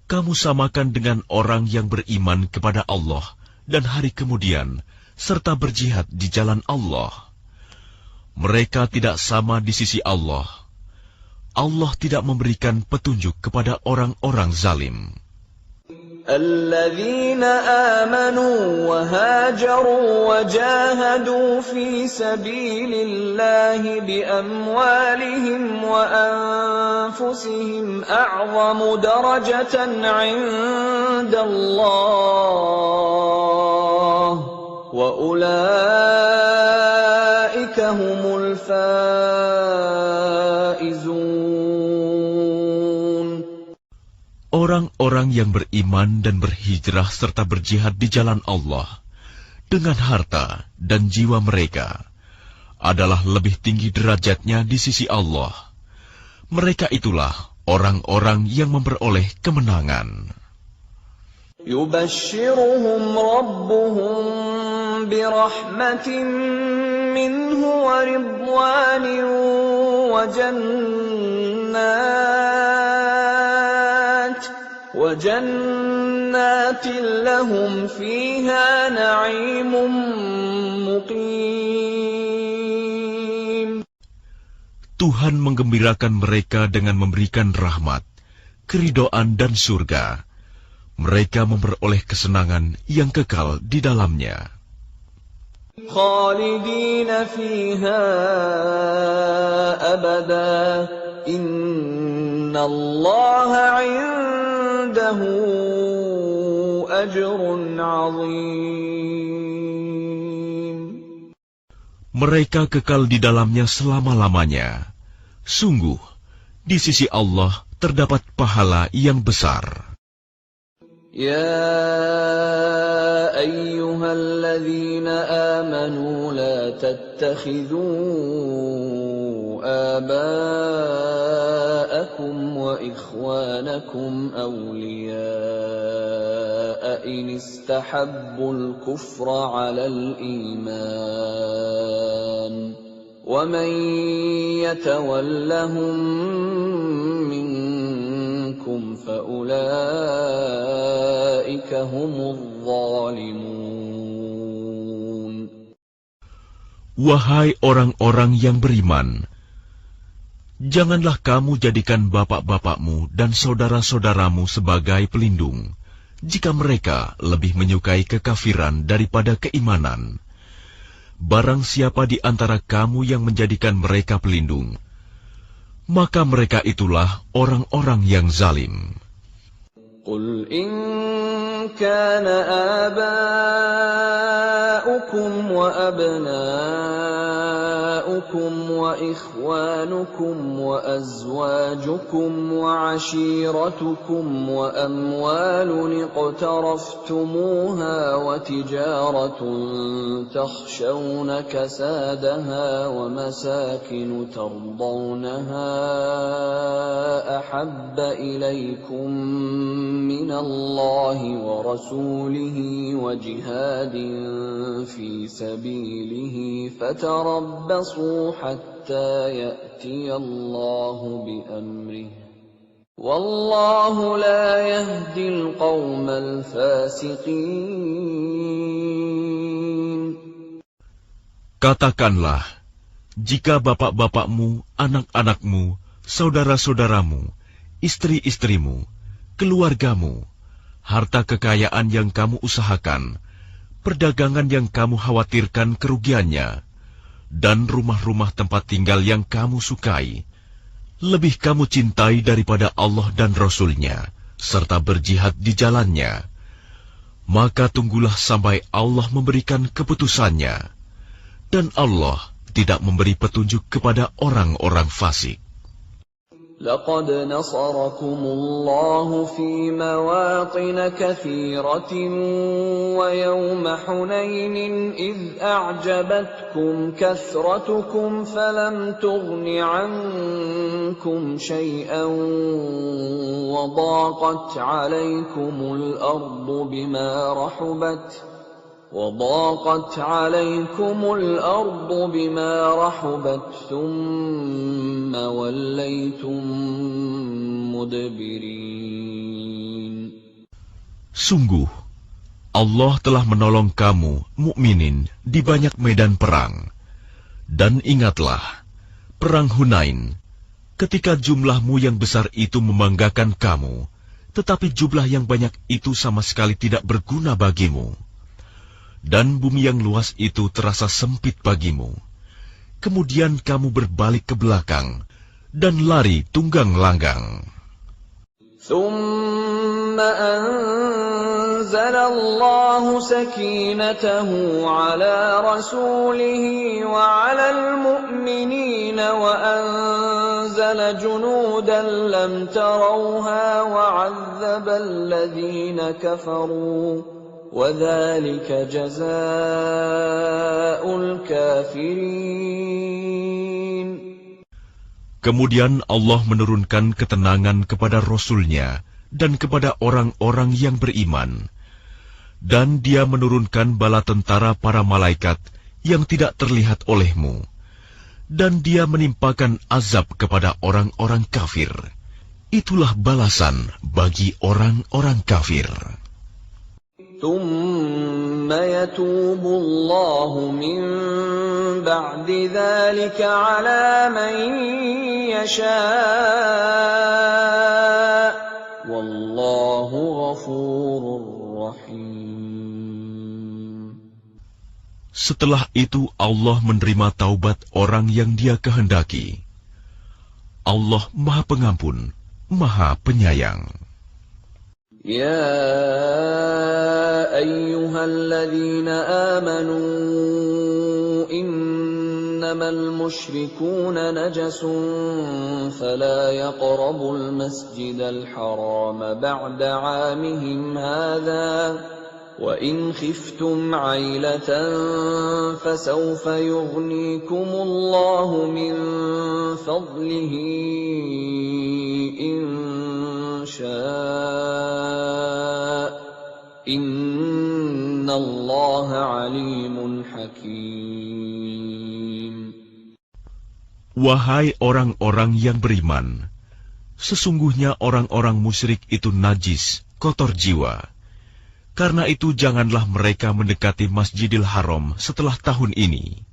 kamu samakan dengan orang yang beriman kepada Allah dan hari kemudian, serta berjihad di jalan Allah? Mereka tidak sama di sisi Allah. Allah tidak memberikan petunjuk kepada orang-orang zalim. الذين آمنوا وهاجروا وجاهدوا في سبيل الله بأموالهم وأنفسهم أعظم درجة عند الله وأولئك هم الفائزون. Orang-orang yang beriman dan berhijrah serta berjihad di jalan Allah dengan harta dan jiwa mereka adalah lebih tinggi derajatnya di sisi Allah. Mereka itulah orang-orang yang memperoleh kemenangan. Yubashshiruhum rabbuhum birahmatin minhu wa ridwanin wa جنات لهم فيها نعيم مقيم. Tuhan menggembirakan mereka dengan memberikan rahmat, keridhaan dan surga. Mereka memperoleh kesenangan yang kekal di dalamnya. Khalidina fiha abada. Innallaha 'indahu ajrun 'azim. Mereka kekal di dalamnya selama-lamanya. Sungguh, di sisi Allah terdapat pahala yang besar. يا أيها الذين آمنوا لا تتخذوا آباءكم وإخوانكم أولياء إن استحبوا الكفر على الإيمان ومن يتولهم منكم فأولئك هم الظالمون. Wahai orang-orang yang beriman, janganlah kamu jadikan bapak-bapakmu dan saudara-saudaramu sebagai pelindung, jika mereka lebih menyukai kekafiran daripada keimanan. Barang siapa di antara kamu yang menjadikan mereka pelindung, maka mereka itulah orang-orang yang zalim. Qul in kana aba'ukum wa abna'ukum wa ikhwanukum wa azwajukum wa ashiratukum wa amwalun iqtaraftumuha wa tijaratun takhshawna kasadaha wa masakin tardawnaha ahabba ilaykum من الله ورسوله وجهاد في سبيله فتربصوا حتى يأتي الله بأمره والله لا يهدي القوم الفاسقين. Katakanlah, jika bapak-bapakmu, anak-anakmu, saudara-saudaramu, istri-istrimu, keluargamu, harta kekayaan yang kamu usahakan, perdagangan yang kamu khawatirkan kerugiannya, dan rumah-rumah tempat tinggal yang kamu sukai, lebih kamu cintai daripada Allah dan Rasul-Nya, serta berjihad di jalannya, maka tunggulah sampai Allah memberikan keputusannya, dan Allah tidak memberi petunjuk kepada orang-orang fasik. لقد نصركم الله في مواطن كثيرة ويوم حنين إذ أعجبتكم كثرتكم فلم تغن عنكم شيئا وضاقت عليكم الأرض بما رحبت ثم وليتم مدبرين. Sungguh, Allah telah menolong kamu, mukminin, di banyak medan perang. Dan ingatlah, perang Hunain, ketika jumlahmu yang besar itu membanggakan kamu, tetapi jumlah yang banyak itu sama sekali tidak berguna bagimu. Dan bumi yang luas itu terasa sempit bagimu. Kemudian kamu berbalik ke belakang dan lari tunggang langgang. ثم أنزل الله سكينته على رسوله وعلى المؤمنين وأنزل أرسل جنودا لم تروها وعذب الذين كفروا وذلك جزاء الكافرين. Kemudian Allah menurunkan ketenangan kepada Rasul-Nya dan kepada orang-orang yang beriman. Dan Dia menurunkan bala tentara para malaikat yang tidak terlihat olehmu. Dan Dia menimpakan azab kepada orang-orang kafir. Itulah balasan bagi orang-orang kafir. ثم يتوب الله من بعد ذلك على من يشاء والله غفور رحيم. Setelah itu Allah menerima taubat orang yang Dia kehendaki. Allah Maha Pengampun, Maha Penyayang. يا أيها الذين آمنوا إنما المشركون نجس فلا يقربوا المسجد الحرام بعد عامهم هذا وإن خفتم عيلة فسوف يغنيكم الله من فضله إن شاء إن الله عليم حكيم. Wahai orang-orang yang beriman, sesungguhnya orang-orang musyrik itu najis, kotor jiwa. Karena itu janganlah mereka mendekati Masjidil Haram setelah tahun ini.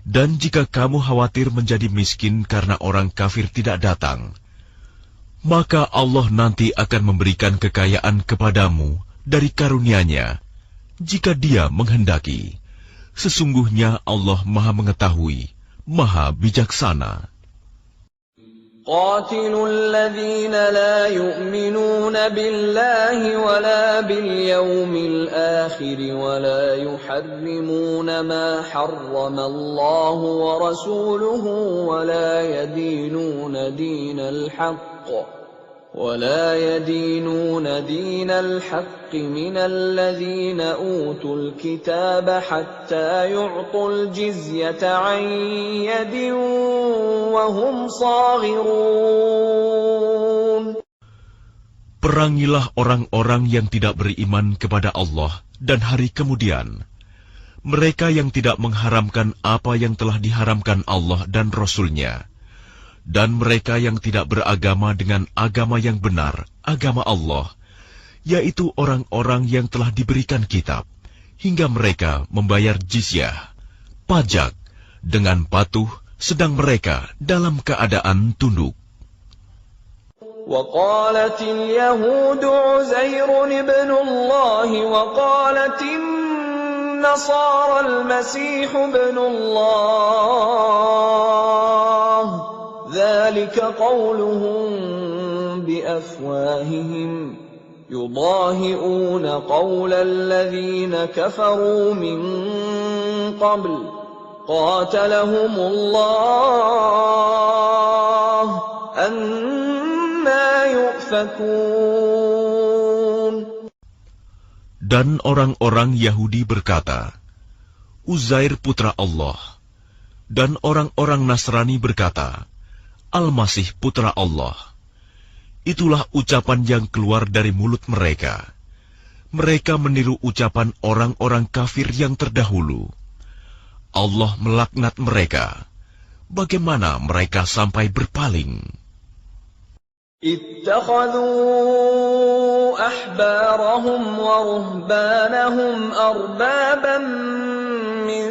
Dan jika kamu khawatir menjadi miskin karena orang kafir tidak datang, maka Allah nanti akan memberikan kekayaan kepadamu dari karunia-Nya, jika Dia menghendaki. Sesungguhnya Allah Maha Mengetahui, Maha Bijaksana. قاتلوا الذين لا يؤمنون بالله ولا باليوم الآخر ولا يحرمون ما حرم الله ورسوله ولا يدينون دين الحق من الذين أوتوا الكتاب حتى يعطوا الجزية عن يد وهم صاغرون. Perangilah orang-orang yang tidak beriman kepada Allah dan hari kemudian. Mereka yang tidak mengharamkan apa yang telah diharamkan Allah dan Rasul-Nya. Dan mereka yang tidak beragama dengan agama yang benar, agama Allah, yaitu orang-orang yang telah diberikan kitab, hingga mereka membayar jizyah, pajak, dengan patuh, sedang mereka dalam keadaan tunduk. وقالت اليهود عزير ابن الله وقالت النصارى المسيح ابن الله ذلك قولهم بأفواههم يضاهئون قول الذين كفروا من قبل قاتلهم الله أنا يؤفكون. Dan orang-orang Yahudi berkata, Uzair putra Allah. Dan orang-orang Nasrani berkata, Al-Masih putra Allah. Itulah ucapan yang keluar dari mulut mereka. Mereka meniru ucapan orang-orang kafir yang terdahulu. Allah melaknat mereka. Bagaimana mereka sampai berpaling? اتخذوا أحبارهم ورهبانهم أربابا من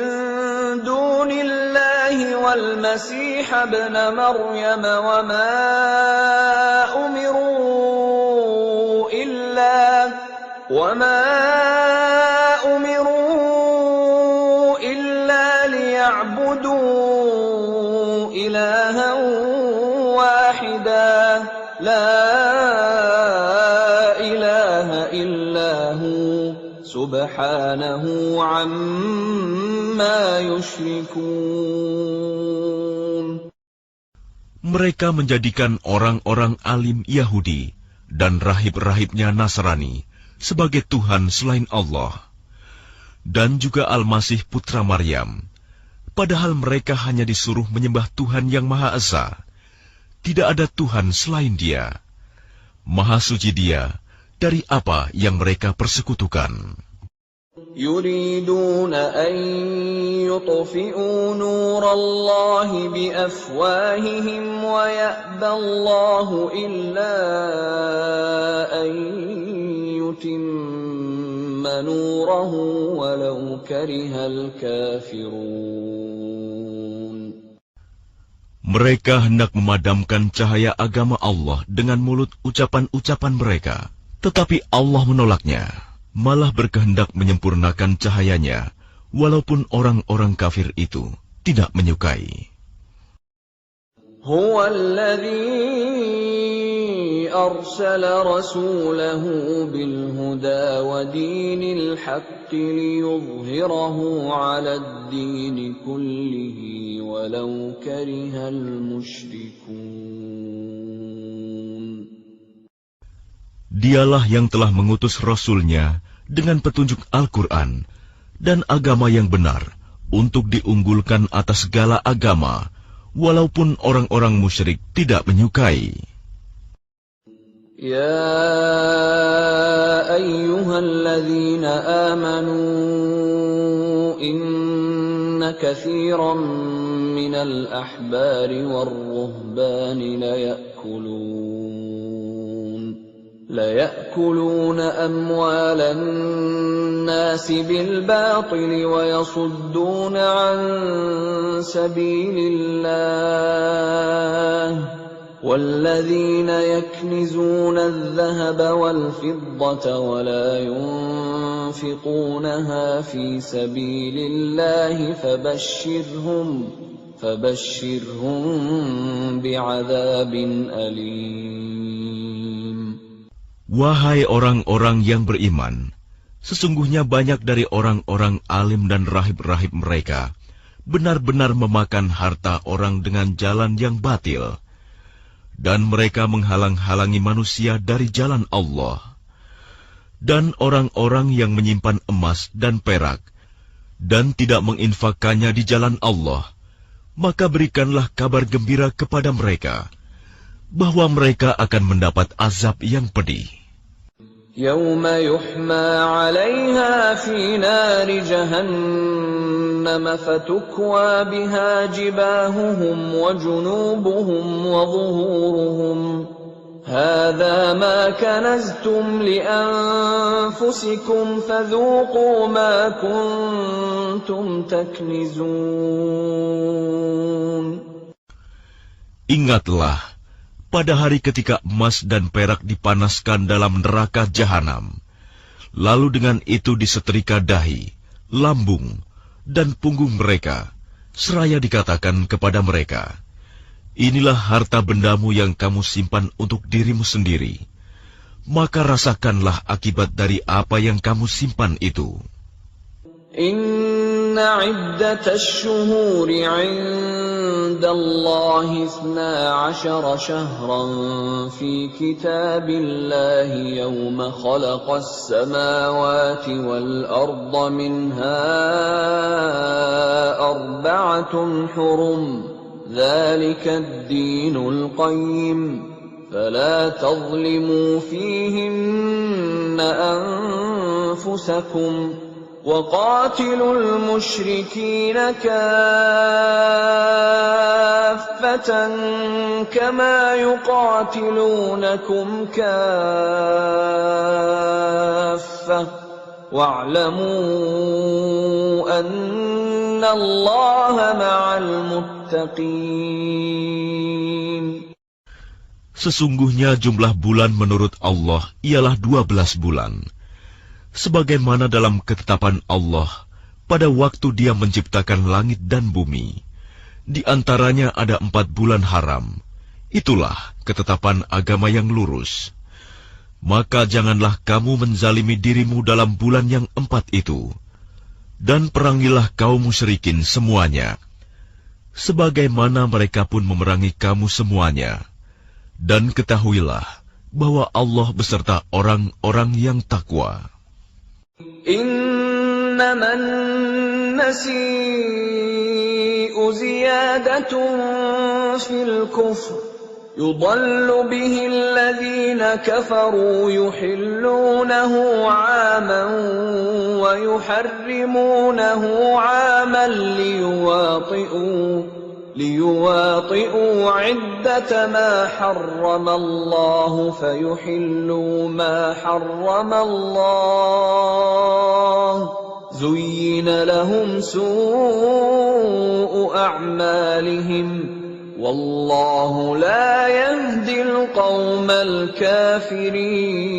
دون الله والمسيح ابن مريم وما أمروا إلا ليعبدوا إلها واحدا لا إله إلا هو سبحانه عما يشركون. Mereka menjadikan orang-orang alim Yahudi dan rahib-rahibnya Nasrani sebagai Tuhan selain Allah, dan juga Al-Masih putra Maryam, padahal mereka hanya disuruh menyembah Tuhan yang Maha Esa. Tidak ada Tuhan selain Dia. Maha suci Dia dari apa yang mereka persekutukan. يريدون أن يطفئوا نور الله بأفواههم ويأبى الله إلا أن يتم نوره ولو كره الكافرون. Mereka hendak memadamkan cahaya agama Allah dengan mulut ucapan-ucapan mereka, tetapi Allah menolaknya, malah berkehendak menyempurnakan cahayanya, walaupun orang-orang kafir itu tidak menyukai. Huwa alladhi arsala rasulahu bil huda wa dinil haqqi liyudhhirahu 'ala ad-din kullihi walau karihal musyrikun. Dialah yang telah mengutus Rasul-Nya dengan petunjuk Al-Quran dan agama yang benar untuk diunggulkan atas segala agama, walaupun orang-orang musyrik tidak menyukai. Ya ayyuhalladzina amanu inna katsiran minal ahbari war-ruhbani ليأكلون أموال الناس بالباطل ويصدون عن سبيل الله والذين يكنزون الذهب والفضة ولا ينفقونها في سبيل الله فبشرهم بعذاب أليم. Wahai orang-orang yang beriman, sesungguhnya banyak dari orang-orang alim dan rahib-rahib mereka benar-benar memakan harta orang dengan jalan yang batil, dan mereka menghalang-halangi manusia dari jalan Allah. Dan orang-orang yang menyimpan emas dan perak dan tidak menginfakkannya di jalan Allah, maka berikanlah kabar gembira kepada mereka bahwa mereka akan mendapat azab yang pedih. Yawma yuhma 'alayha fi nari jahannam fatukwa biha jibahuhum wa junubuhum wa zuhuruhum hadha ma kanaztum li anfusikum fadhuqu ma kuntum taknizun. Ingatlah pada hari ketika emas dan perak dipanaskan dalam neraka jahanam, lalu dengan itu disetrika dahi, lambung, dan punggung mereka, seraya dikatakan kepada mereka, inilah harta bendamu yang kamu simpan untuk dirimu sendiri, maka rasakanlah akibat dari apa yang kamu simpan itu. Inna iddatash shuhuri 'inda Allahi 12 shahran fi kitabillahi yawma khalaqas samawati wal arda minha arba'atun hurum dhalika ad-dinul qayyim fala tadhlimu fihinna anfusakum وَقَاتِلُوا الْمُشْرِكِينَ كَافَّةً كَمَا يُقَاتِلُونَكُمْ كَافَّةً وَاعْلَمُوا أَنَّ اللَّهَ مَعَ الْمُتَّقِينَ. Sesungguhnya jumlah bulan menurut Allah ialah 12 bulan. Sebagaimana dalam ketetapan Allah pada waktu Dia menciptakan langit dan bumi, di antaranya ada 4 bulan haram. Itulah ketetapan agama yang lurus. Maka janganlah kamu menzalimi dirimu dalam bulan yang 4 itu, dan perangilah kaum musyrikin semuanya. sebagaimana mereka pun memerangi kamu semuanya. Dan ketahuilah bahwa Allah beserta orang-orang yang takwa. Innaman nasi'u ziyadatun fil kufr يضل به الذين كفروا يحلونه عاما ويحرمونه عاما ليواطئوا عدة ما حرم الله فيحلوا ما حرم الله زين لهم سوء أعمالهم Wallahu la yahdil qawmal kafirin.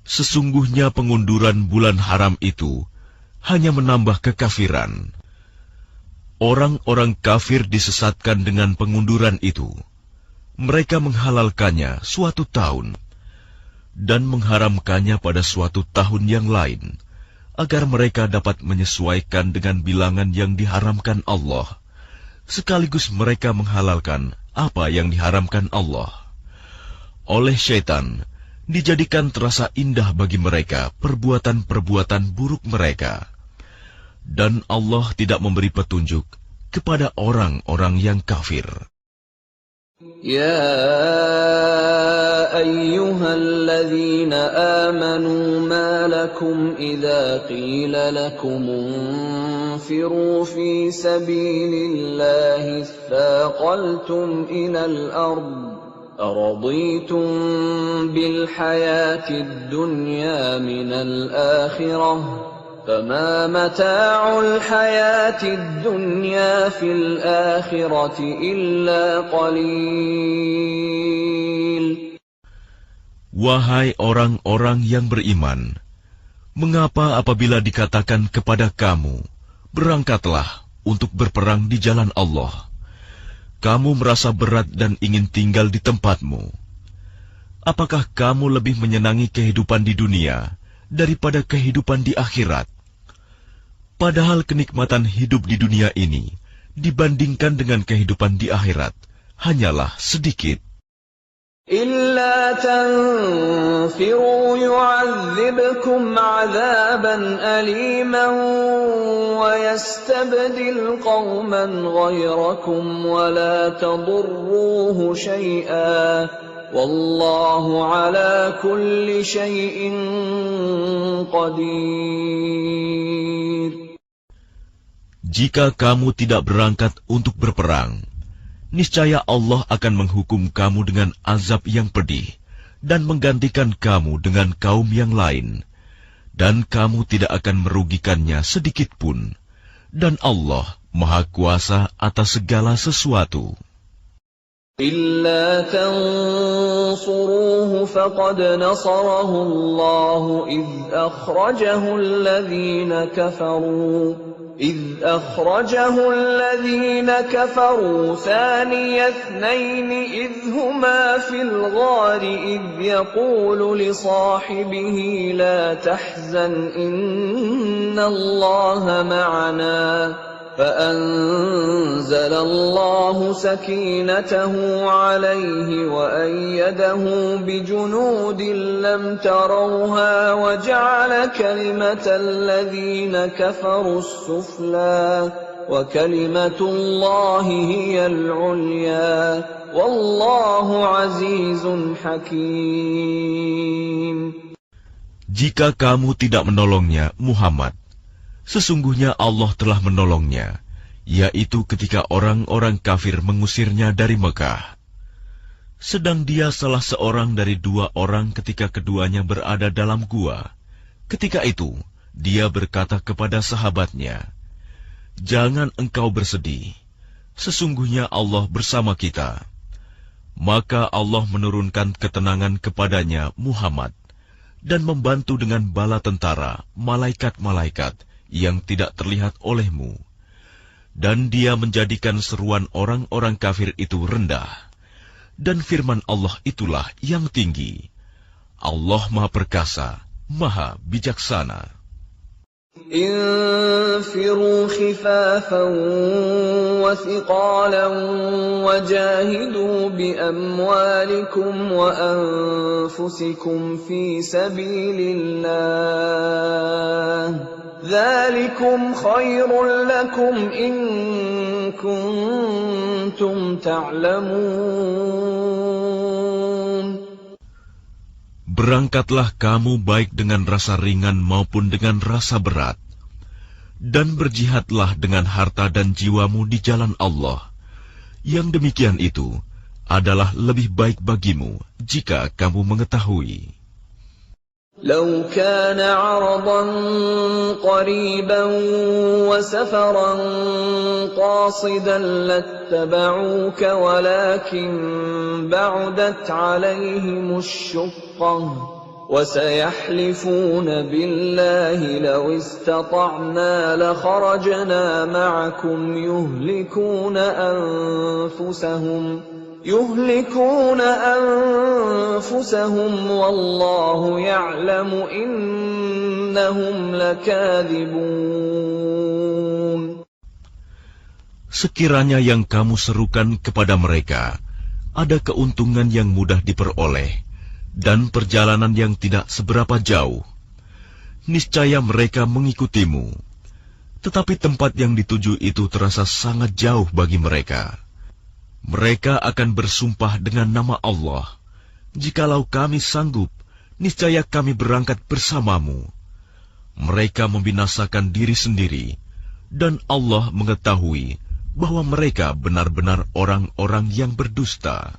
Sesungguhnya pengunduran bulan haram itu hanya menambah kekafiran. Orang-orang kafir disesatkan dengan pengunduran itu. Mereka menghalalkannya suatu tahun dan mengharamkannya pada suatu tahun yang lain, agar mereka dapat menyesuaikan dengan bilangan yang diharamkan Allah, sekaligus mereka menghalalkan apa yang diharamkan Allah. Oleh syaitan, dijadikan terasa indah bagi mereka perbuatan-perbuatan buruk mereka. Dan Allah tidak memberi petunjuk kepada orang-orang yang kafir. يا أيها الذين آمنوا ما لكم إذا قيل لكم انفروا في سبيل الله اثاقلتم إلى الأرض أرضيتم بالحياة الدنيا من الآخرة فما متاع الحياة الدنيا في الآخرة إلا قليل. Wahai orang-orang yang beriman, mengapa apabila dikatakan kepada kamu, berangkatlah untuk berperang di jalan Allah, kamu merasa berat dan ingin tinggal di tempatmu? Apakah kamu lebih menyenangi kehidupan di dunia daripada kehidupan di akhirat? Padahal kenikmatan hidup di dunia ini dibandingkan dengan kehidupan di akhirat hanyalah sedikit. إِلَّا تَنْفِرُوا يُعَذِّبْكُمْ عَذَابًا أَلِيمًا وَيَسْتَبْدِلْ قَوْمًا غَيْرَكُمْ وَلَا تَضُرُّوهُ شَيْئًا وَاللَّهُ عَلَى كُلِّ شَيْءٍ قَدِيرٌ. Jika kamu tidak berangkat untuk berperang, niscaya Allah akan menghukum kamu dengan azab yang pedih dan menggantikan kamu dengan kaum yang lain, dan kamu tidak akan merugikannya sedikit pun, dan Allah Maha Kuasa atas segala sesuatu. إِلَّا تَنصُرُوهُ فَقَدْ نَصَرَهُ اللَّهُ إِذْ أَخْرَجَهُ الَّذِينَ كَفَرُوا ثَانِيَ اثْنَيْنِ إِذْ هُمَا فِي الْغَارِ إِذْ يَقُولُ لِصَاحِبِهِ لَا تَحْزَنْ إِنَّ اللَّهَ مَعَنَا فَأَنزَلَ اللَّهُ سَكِينَتَهُ عَلَيْهِ وَأَيَّدَهُ بِجُنُودٍ لَّمْ تَرَوْهَا وَجَعَلَ كَلِمَةَ الَّذِينَ كَفَرُوا السُّفْلَى وَكَلِمَةُ اللَّهِ هِيَ الْعُلْيَا وَاللَّهُ عَزِيزٌ حَكِيمٌ. Jika kamu tidak menolongnya, Muhammad, sesungguhnya Allah telah menolongnya, yaitu ketika orang-orang kafir mengusirnya dari Mekah. Sedang dia salah seorang dari dua orang ketika keduanya berada dalam gua. Ketika itu, dia berkata kepada sahabatnya, "Jangan engkau bersedih, sesungguhnya Allah bersama kita." Maka Allah menurunkan ketenangan kepadanya Muhammad, dan membantu dengan bala tentara, malaikat-malaikat, yang tidak terlihat olehmu, dan dia menjadikan seruan orang-orang kafir itu rendah, dan firman Allah itulah yang tinggi. Allah Maha Perkasa, Maha Bijaksana. انفروا خفافا وثقالا وجاهدوا بأموالكم وأنفسكم في سبيل الله ذلكم خير لكم إن كنتم تعلمون. Berangkatlah kamu baik dengan rasa ringan maupun dengan rasa berat, dan berjihadlah dengan harta dan jiwamu di jalan Allah. Yang demikian itu adalah lebih baik bagimu jika kamu mengetahui. لو كان عرضا قريبا وسفرا قاصدا لاتبعوك ولكن بعدت عليهم الشقة وسيحلفون بالله لو استطعنا لخرجنا معكم يهلكون أنفسهم والله يعلم إنهم لكاذبون. Sekiranya yang kamu serukan kepada mereka ada keuntungan yang mudah diperoleh dan perjalanan yang tidak seberapa jauh, niscaya mereka mengikutimu. Tetapi tempat yang dituju itu terasa sangat jauh bagi mereka. Mereka akan bersumpah dengan nama Allah, "Jikalau kami sanggup, niscaya kami berangkat bersamamu." Mereka membinasakan diri sendiri, dan Allah mengetahui bahwa mereka benar-benar orang-orang yang berdusta.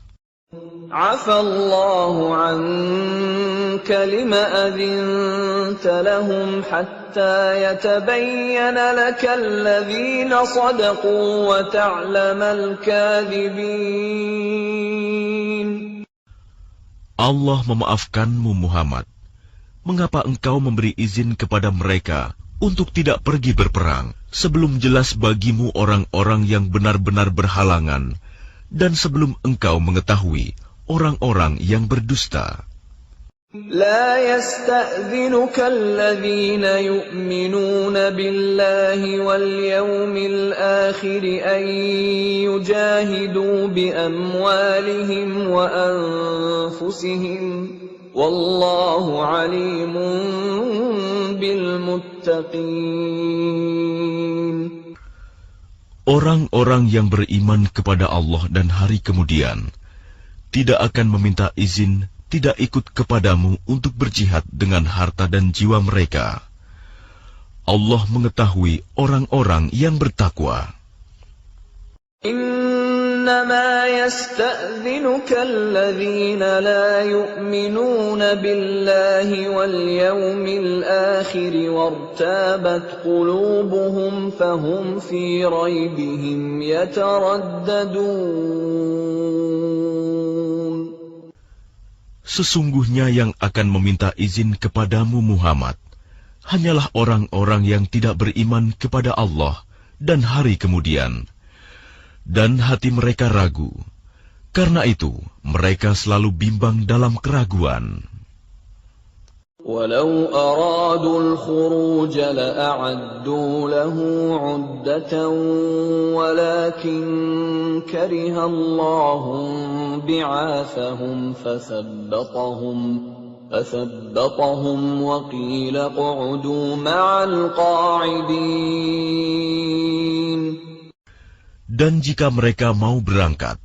عفى الله عنك لم أذنت لهم حتى يتبين لك الذين صدقوا وتعلم الكاذبين. Allah memaafkanmu Muhammad. Mengapa engkau memberi izin kepada mereka untuk tidak pergi berperang sebelum jelas bagimu orang-orang yang benar-benar berhalangan dan sebelum engkau mengetahui orang-orang yang berdusta? لا يستأذنك الذين يؤمنون بالله واليوم الآخر أن يجاهدوا بأموالهم وأنفسهم والله عليم بالمتقين. Orang-orang yang beriman kepada Allah dan hari kemudian tidak akan meminta izin, tidak ikut kepadamu untuk berjihad dengan harta dan jiwa mereka. Allah mengetahui orang-orang yang bertakwa. إنما يستأذنك الذين لا يؤمنون بالله واليوم الآخر وارتابت قلوبهم فهم في ريبهم يترددون. Sesungguhnya yang akan meminta izin kepadamu Muhammad hanyalah orang-orang yang tidak beriman kepada Allah dan hari kemudian, dan hati mereka ragu. Karena itu, mereka selalu bimbang dalam keraguan. ولو أرادوا الخروج لأعدوا له عدة ولكن كره الله بعاثهم فثبطهم وقيل اقعدوا مع القاعدين. Dan jika mereka mau berangkat,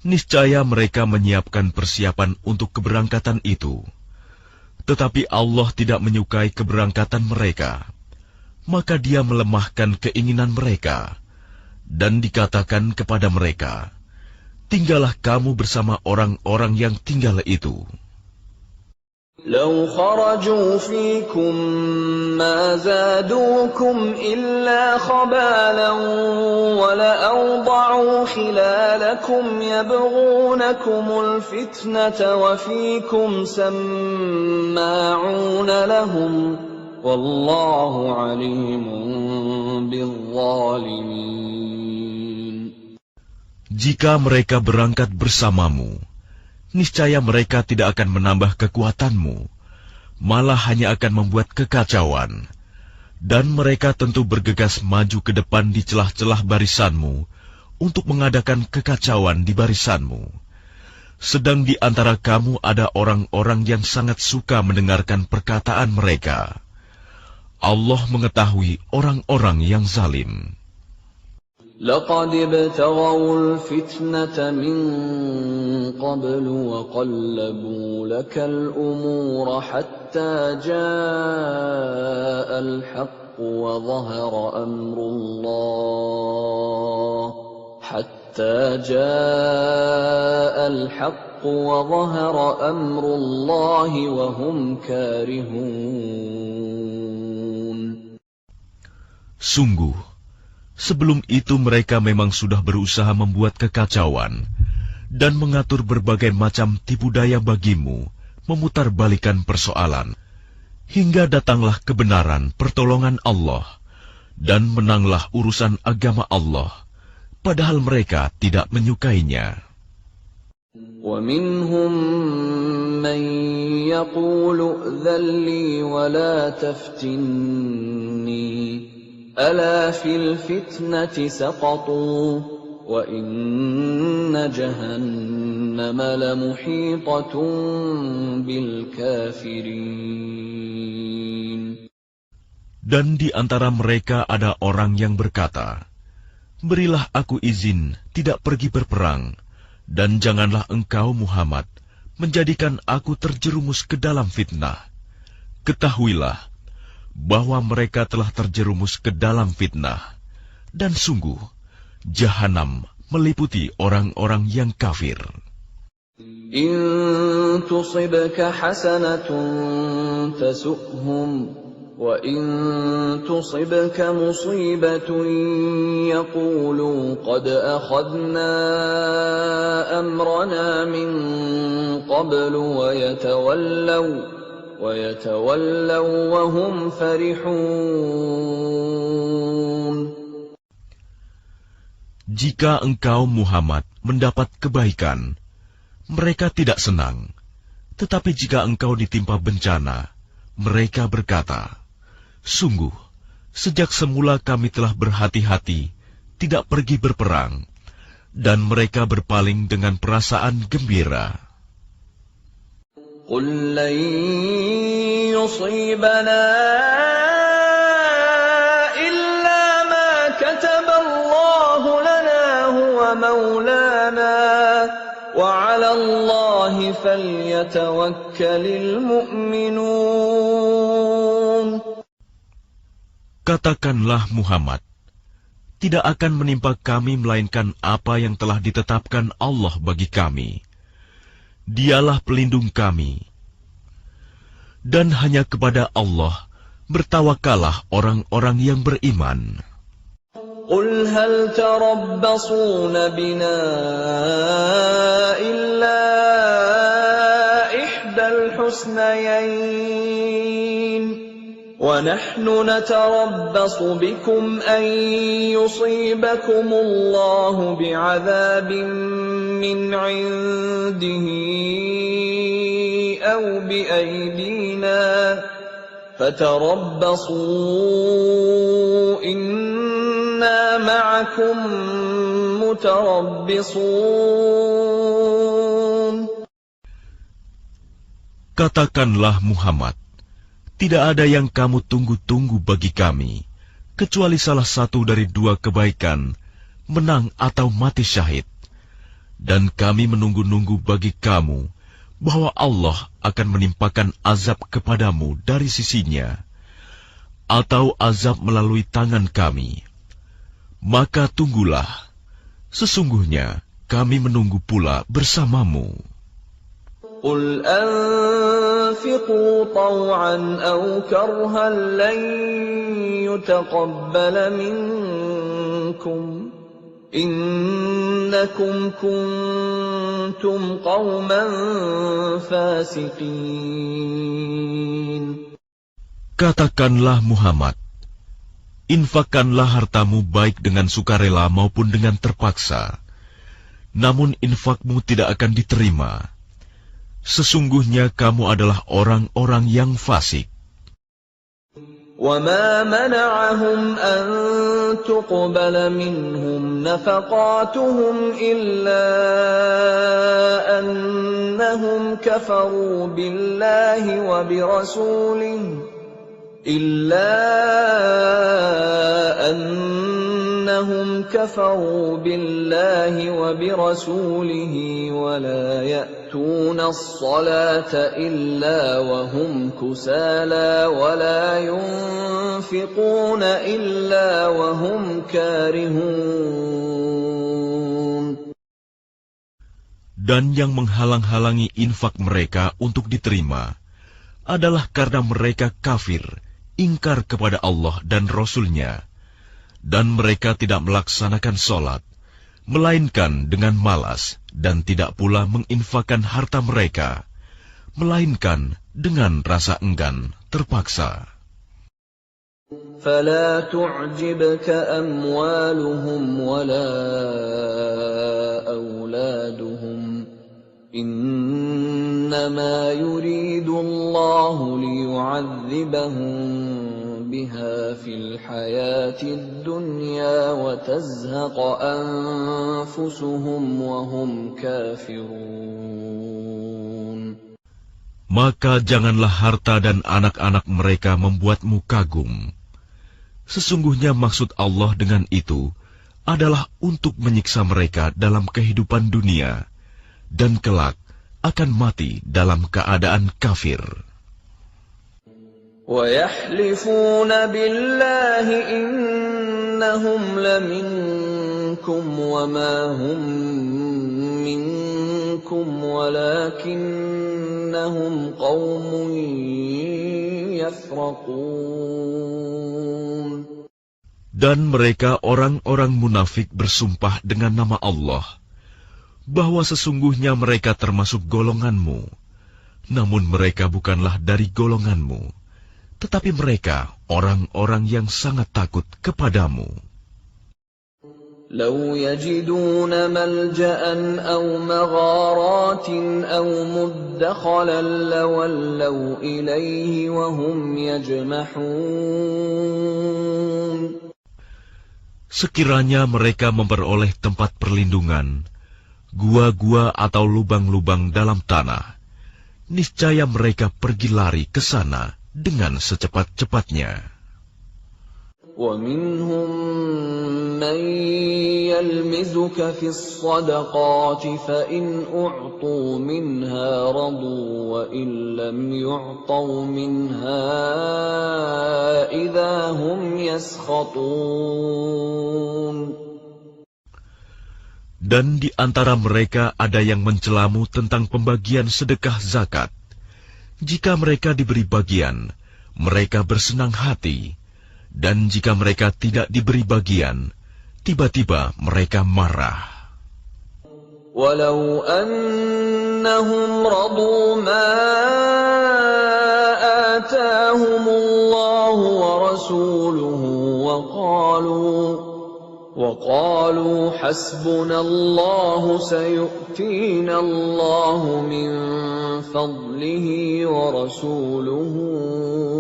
niscaya mereka menyiapkan persiapan untuk keberangkatan itu. Tetapi Allah tidak menyukai keberangkatan mereka, maka Dia melemahkan keinginan mereka, dan dikatakan kepada mereka, "Tinggallah kamu bersama orang-orang yang tinggal itu." لو خرجوا فيكم ما زادوكم إلا خبالا ولأوضعوا خلالكم يبغونكم الفتنة وفيكم سماعون لهم والله عليم بالظالمين. Jika mereka berangkat bersamamu, niscaya mereka tidak akan menambah kekuatanmu, malah hanya akan membuat kekacauan, Dan mereka tentu bergegas maju ke depan di celah-celah barisanmu untuk mengadakan kekacauan di barisanmu. Sedang di antara kamu ada orang-orang yang sangat suka mendengarkan perkataan mereka. Allah mengetahui orang-orang yang zalim. لقد ابتغوا الفتنة من قبل وقلبوا لك الأمور حتى جاء الحق وظهر أمر الله وهم كارهون. Sungguh, sebelum itu mereka memang sudah berusaha membuat kekacauan dan mengatur berbagai macam tipu daya bagimu, memutarbalikan persoalan, hingga datanglah kebenaran pertolongan Allah, dan menanglah urusan agama Allah, padahal mereka tidak menyukainya. وَمِنْهُمْ مَنْ يَقُولُ ائْذَنْ لِي وَلَا تَفْتِنِّي أَلَا فِي الْفِتْنَةِ سَقَطُوا وَإِنَّ جَهَنَّمَ لَمُحِيطَةٌ بِالْكَافِرِينَ. Dan di antara mereka ada orang yang berkata, "Berilah aku izin tidak pergi berperang, dan janganlah engkau Muhammad menjadikan aku terjerumus ke dalam fitnah." Ketahuilah bahwa mereka telah terjerumus ke dalam fitnah, dan sungguh Jahanam meliputi orang-orang yang kafir. إن تصبك حسنة تسؤهم وإن تصبك مصيبة يقولوا قد أخذنا أمرنا من قبل ويتولوا وهم فرحون. Jika engkau Muhammad mendapat kebaikan, mereka tidak senang. Tetapi jika engkau ditimpa bencana, mereka berkata, "Sungguh, sejak semula kami telah berhati-hati tidak pergi berperang," dan mereka berpaling dengan perasaan gembira. قُلْ لَنْ يُصِيبَنَا إِلَّا مَا كَتَبَ اللَّهُ لَنَا هُوَ مَوْلَانَا وَعَلَى اللَّهِ فَلْيَتَوَكَّلِ الْمُؤْمِنُونَ. Katakanlah Muhammad, tidak akan menimpa kami melainkan apa yang telah ditetapkan Allah bagi kami. Dialah pelindung kami. Dan hanya kepada Allah bertawakallah orang-orang yang beriman. قُلْ هَلْ تَرَبَّصُونَ بِنَا إِلَّا إِحْدَى الْحُسْنَيَيْنِ وَنَحْنُ نَتَرَبَّصُ بِكُمْ أَنْ يُصِيبَكُمُ اللَّهُ بِعَذَابٍ مِّنْ عِنْدِهِ أَوْ بِأَيْدِينَا فَتَرَبَّصُوا إِنَّا مَعَكُمْ مُتَرَبِّصُونَ. Katakanlah Muhammad, tidak ada yang kamu tunggu-tunggu bagi kami, kecuali salah satu dari dua kebaikan, menang atau mati syahid. Dan kami menunggu-nunggu bagi kamu, bahwa Allah akan menimpakan azab kepadamu dari sisinya, atau azab melalui tangan kami. Maka tunggulah, sesungguhnya kami menunggu pula bersamamu. قُلْ أَنفِقُوا طَوْعًا أَوْ كَرْهًا لَّن يُتَقَبَّلَ مِنكُمْ إِنَّكُمْ كُنتُمْ قَوْمًا فَاسِقِينَ. Katakanlah Muhammad, infakkanlah hartamu baik dengan sukarela maupun dengan terpaksa, namun infakmu tidak akan diterima. Sesungguhnya kamu adalah orang-orang yang fasik. وما منعهم أن تقبل منهم نفقاتهم إلا أنهم كفروا بالله وبرسوله ولا يأتون الصلاة إلا وهم كسالى ولا ينفقون إلا وهم كارهون. Dan yang menghalang-halangi infak mereka untuk diterima adalah karena mereka kafir, ingkar kepada Allah dan Rasul-Nya, dan mereka tidak melaksanakan sholat, melainkan dengan malas, dan tidak pula menginfakkan harta mereka, melainkan dengan rasa enggan, terpaksa. فلا تعجبك أموالهم ولا أولادهم إنما يريد الله ليعذبهم بها في الحياة الدنيا وتزهق أنفسهم وهم كافرون. Maka janganlah harta dan anak-anak mereka membuatmu kagum. Sesungguhnya maksud Allah dengan itu adalah untuk menyiksa mereka dalam kehidupan dunia, dan kelak akan mati dalam keadaan kafir. وَيَحْلِفُونَ بِاللَّهِ إِنَّهُمْ لَمِنكُمْ وَمَا هُمْ مِنكُمْ وَلَكِنَّهُمْ قَوْمٌ يَفْرَقُونَ. Dan mereka orang-orang munafik bersumpah dengan nama Allah, bahwa sesungguhnya mereka termasuk golonganmu, namun mereka bukanlah dari golonganmu, tetapi mereka orang-orang yang sangat takut kepadamu. لو يجدون ملجأ أو مغارات أو مدخلا لولوا إليه وهم يجمحون. Sekiranya mereka memperoleh tempat perlindungan, gua-gua atau lubang-lubang dalam tanah, niscaya mereka pergi lari ke sana dengan secepat-cepatnya. وَمِنْهُمْ مَنْ يَلْمِزُكَ فِي الصَّدَقَاتِ فَإِنْ أُعْطُوا مِنْهَا رَضُوا وَإِنْ لَمْ يُعْطَوْا مِنْهَا إِذَا هُمْ يَسْخَطُونَ. Dan di antara mereka ada yang mencelamu tentang pembagian sedekah zakat. Jika mereka diberi bagian, mereka bersenang hati. Dan jika mereka tidak diberi bagian, tiba-tiba mereka marah. Walau annahum radu ma atahumullahu wa rasuluhu wa qalu hasbunallahu sayu'tina Allahu min fadlihi wa rasuluhu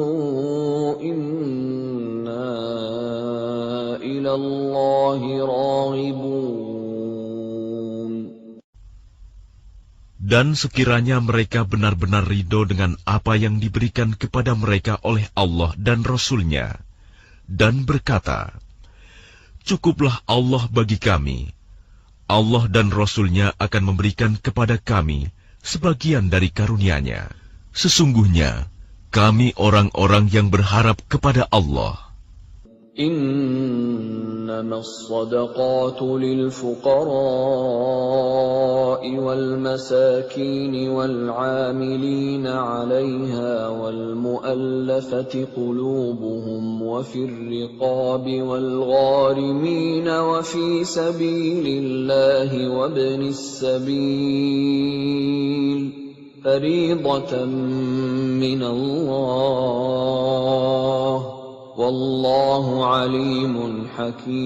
Dan sekiranya mereka benar-benar ridho dengan apa yang diberikan kepada mereka oleh Allah dan Rasul-Nya, dan berkata, "Cukuplah Allah bagi kami. Allah dan Rasul-Nya akan memberikan kepada kami sebagian dari karunia-Nya. Sesungguhnya, kami orang-orang yang berharap kepada Allah." إنما الصدقات للفقراء والمساكين والعاملين عليها والمؤلفة قلوبهم وفي الرقاب والغارمين وفي سبيل الله وابن السبيل فريضة من الله Wallahu alimun hakim.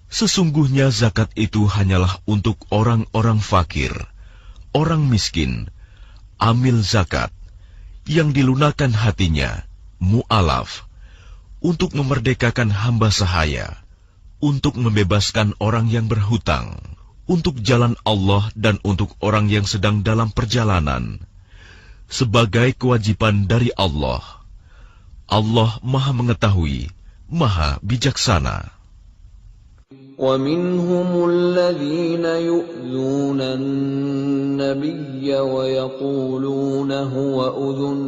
Sesungguhnya zakat itu hanyalah untuk orang-orang fakir, orang miskin, amil zakat, yang dilunakkan hatinya, mu'alaf, untuk memerdekakan hamba sahaya, untuk membebaskan orang yang berhutang, untuk jalan Allah dan untuk orang yang sedang dalam perjalanan, sebagai kewajiban dari Allah. Allah Maha Mengetahui, Maha Bijaksana. وَمِنْهُمُ الَّذِينَ يُؤْذُونَ النَّبِيَّ وَيَقُولُونَ هُوَ أُذُنٌ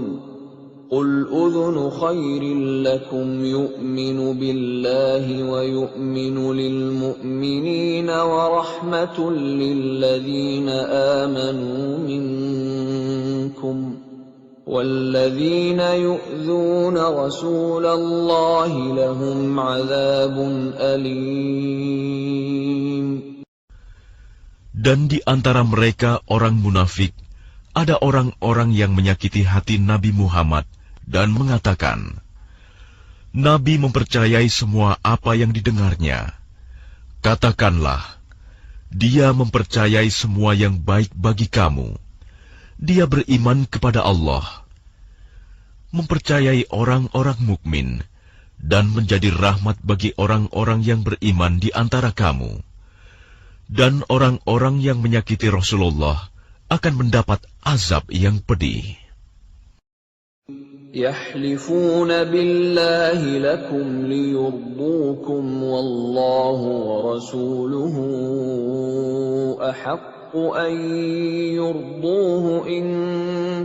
قُلْ أُذُنُ خَيْرٍ لَكُمْ يُؤْمِنُ بِاللَّهِ وَيُؤْمِنُ لِلْمُؤْمِنِينَ وَرَحْمَةٌ لِلَّذِينَ آمَنُوا مِنكُمْ وَالَّذِينَ يُؤْذُونَ رَسُولَ اللَّهِ لَهُمْ عَذَابٌ أَلِيمٌ. Dan di antara mereka orang munafik, ada orang-orang yang menyakiti hati Nabi Muhammad dan mengatakan, Nabi mempercayai semua apa yang didengarnya. Katakanlah, dia mempercayai semua yang baik bagi kamu. Dia beriman kepada Allah, mempercayai orang-orang mukmin, dan menjadi rahmat bagi orang-orang yang beriman di antara kamu. Dan orang-orang yang menyakiti Rasulullah akan mendapat azab yang pedih. يَحْلِفُونَ بِاللَّهِ لَكُمْ لِيُرْضُوكُمْ وَاللَّهُ وَرَسُولُهُ أَحَقُّ أَن يُرْضُوهُ إِن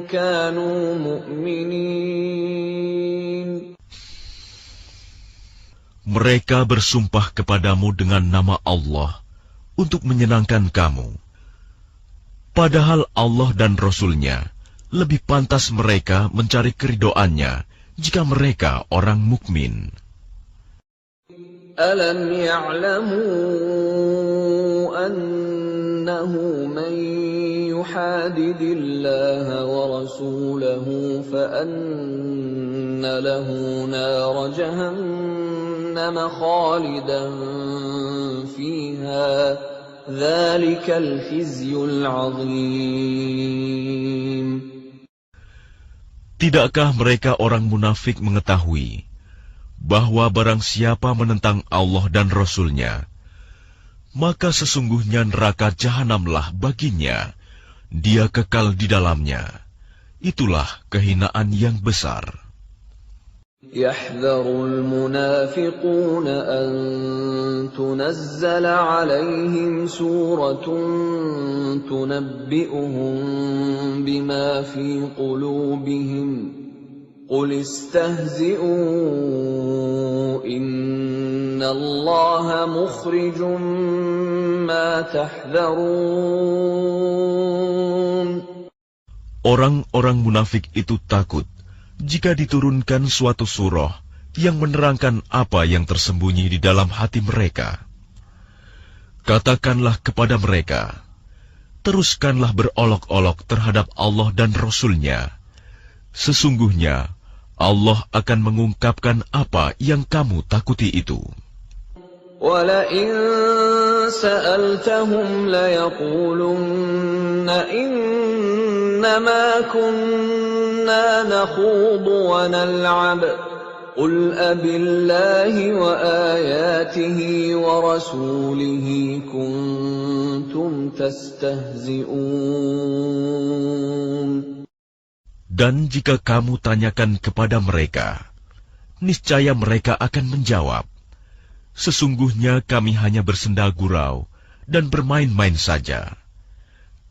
كَانُوا مُؤْمِنِينَ. Mereka bersumpah kepadamu dengan nama Allah untuk menyenangkan kamu. Padahal Allah dan Rasul-Nya lebih pantas mereka mencari keridhoannya jika mereka orang mukmin. أَلَمْ يَعْلَمُوا أَنَّهُ مَن يُحَادِدِ اللَّهَ وَرَسُولَهُ فَأَنَّ لَهُ نَارَ جَهَنَّمَ خَالِدًا فِيهَا ذَلِكَ الْخِزْيُ الْعَظِيمُ. Tidakkah mereka orang munafik mengetahui bahwa barang siapa menentang Allah dan Rasul-Nya, maka sesungguhnya neraka jahanamlah baginya, dia kekal di dalamnya. Itulah kehinaan yang besar. يَحْذَرُ الْمُنَافِقُونَ أَن تُنَزَّلَ عَلَيْهِمْ سُورَةٌ تُنَبِّئُهُم بِمَا فِي قُلُوبِهِمْ قُلِ اسْتَهْزِئُوا إِنَّ اللَّهَ مُخْرِجٌ مَّا تَحْذَرُونَ. Orang-orang munafik itu takut jika diturunkan suatu surah yang menerangkan apa yang tersembunyi di dalam hati mereka. Katakanlah kepada mereka, teruskanlah berolok-olok terhadap Allah dan Rasul-Nya. Sesungguhnya Allah akan mengungkapkan apa yang kamu takuti itu. وَلَئِن سَأَلْتَهُمْ لَيَقُولُنَّ إِنَّمَا كُنَّا نَخُوضُ وَنَلْعَبُ قُلْ أَبِاللَّهِ وَآيَاتِهِ وَرَسُولِهِ كُنتُمْ تَسْتَهْزِئُونَ. Dan jika kamu tanyakan kepada mereka, niscaya mereka akan menjawab, sesungguhnya kami hanya bersenda gurau dan bermain-main saja.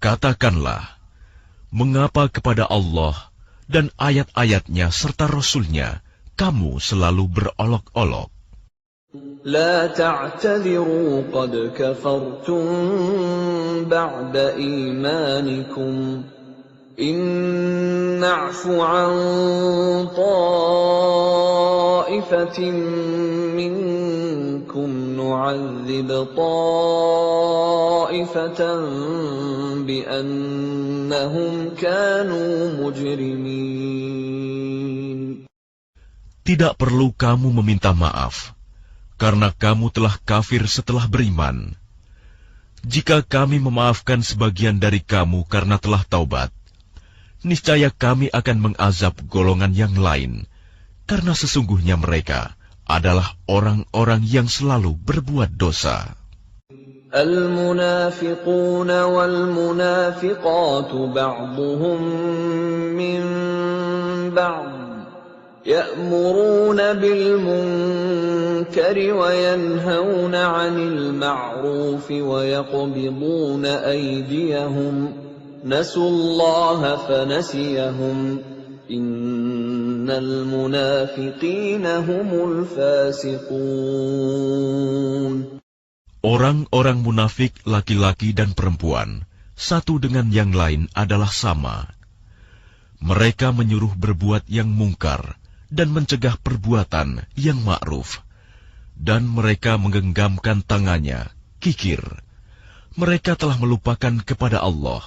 Katakanlah, mengapa kepada Allah dan ayat-ayatnya serta Rasul-Nya kamu selalu berolok-olok? لا تعتذروا قد كفرتم بعد إيمانكم إن نعف عن طائفة منكم نعذب طائفة بأنهم كانوا مجرمين. Tidak perlu kamu meminta maaf, karena kamu telah kafir setelah beriman. Jika kami memaafkan sebagian dari kamu karena telah taubat, niscaya kami akan mengazab golongan yang lain, karena sesungguhnya mereka adalah orang-orang yang selalu berbuat dosa. المنافقون والمنافقات بعضهم من بعض يأمرون بالمنكر وينهون عن المعروف ويقبضون أيديهم نسوا الله فنسيهم إن المنافقين هم الفاسقون. Orang-orang munafik laki-laki dan perempuan, satu dengan yang lain adalah sama. Mereka menyuruh berbuat yang mungkar dan mencegah perbuatan yang ma'ruf. Dan mereka menggenggamkan tangannya, kikir. Mereka telah melupakan kepada Allah.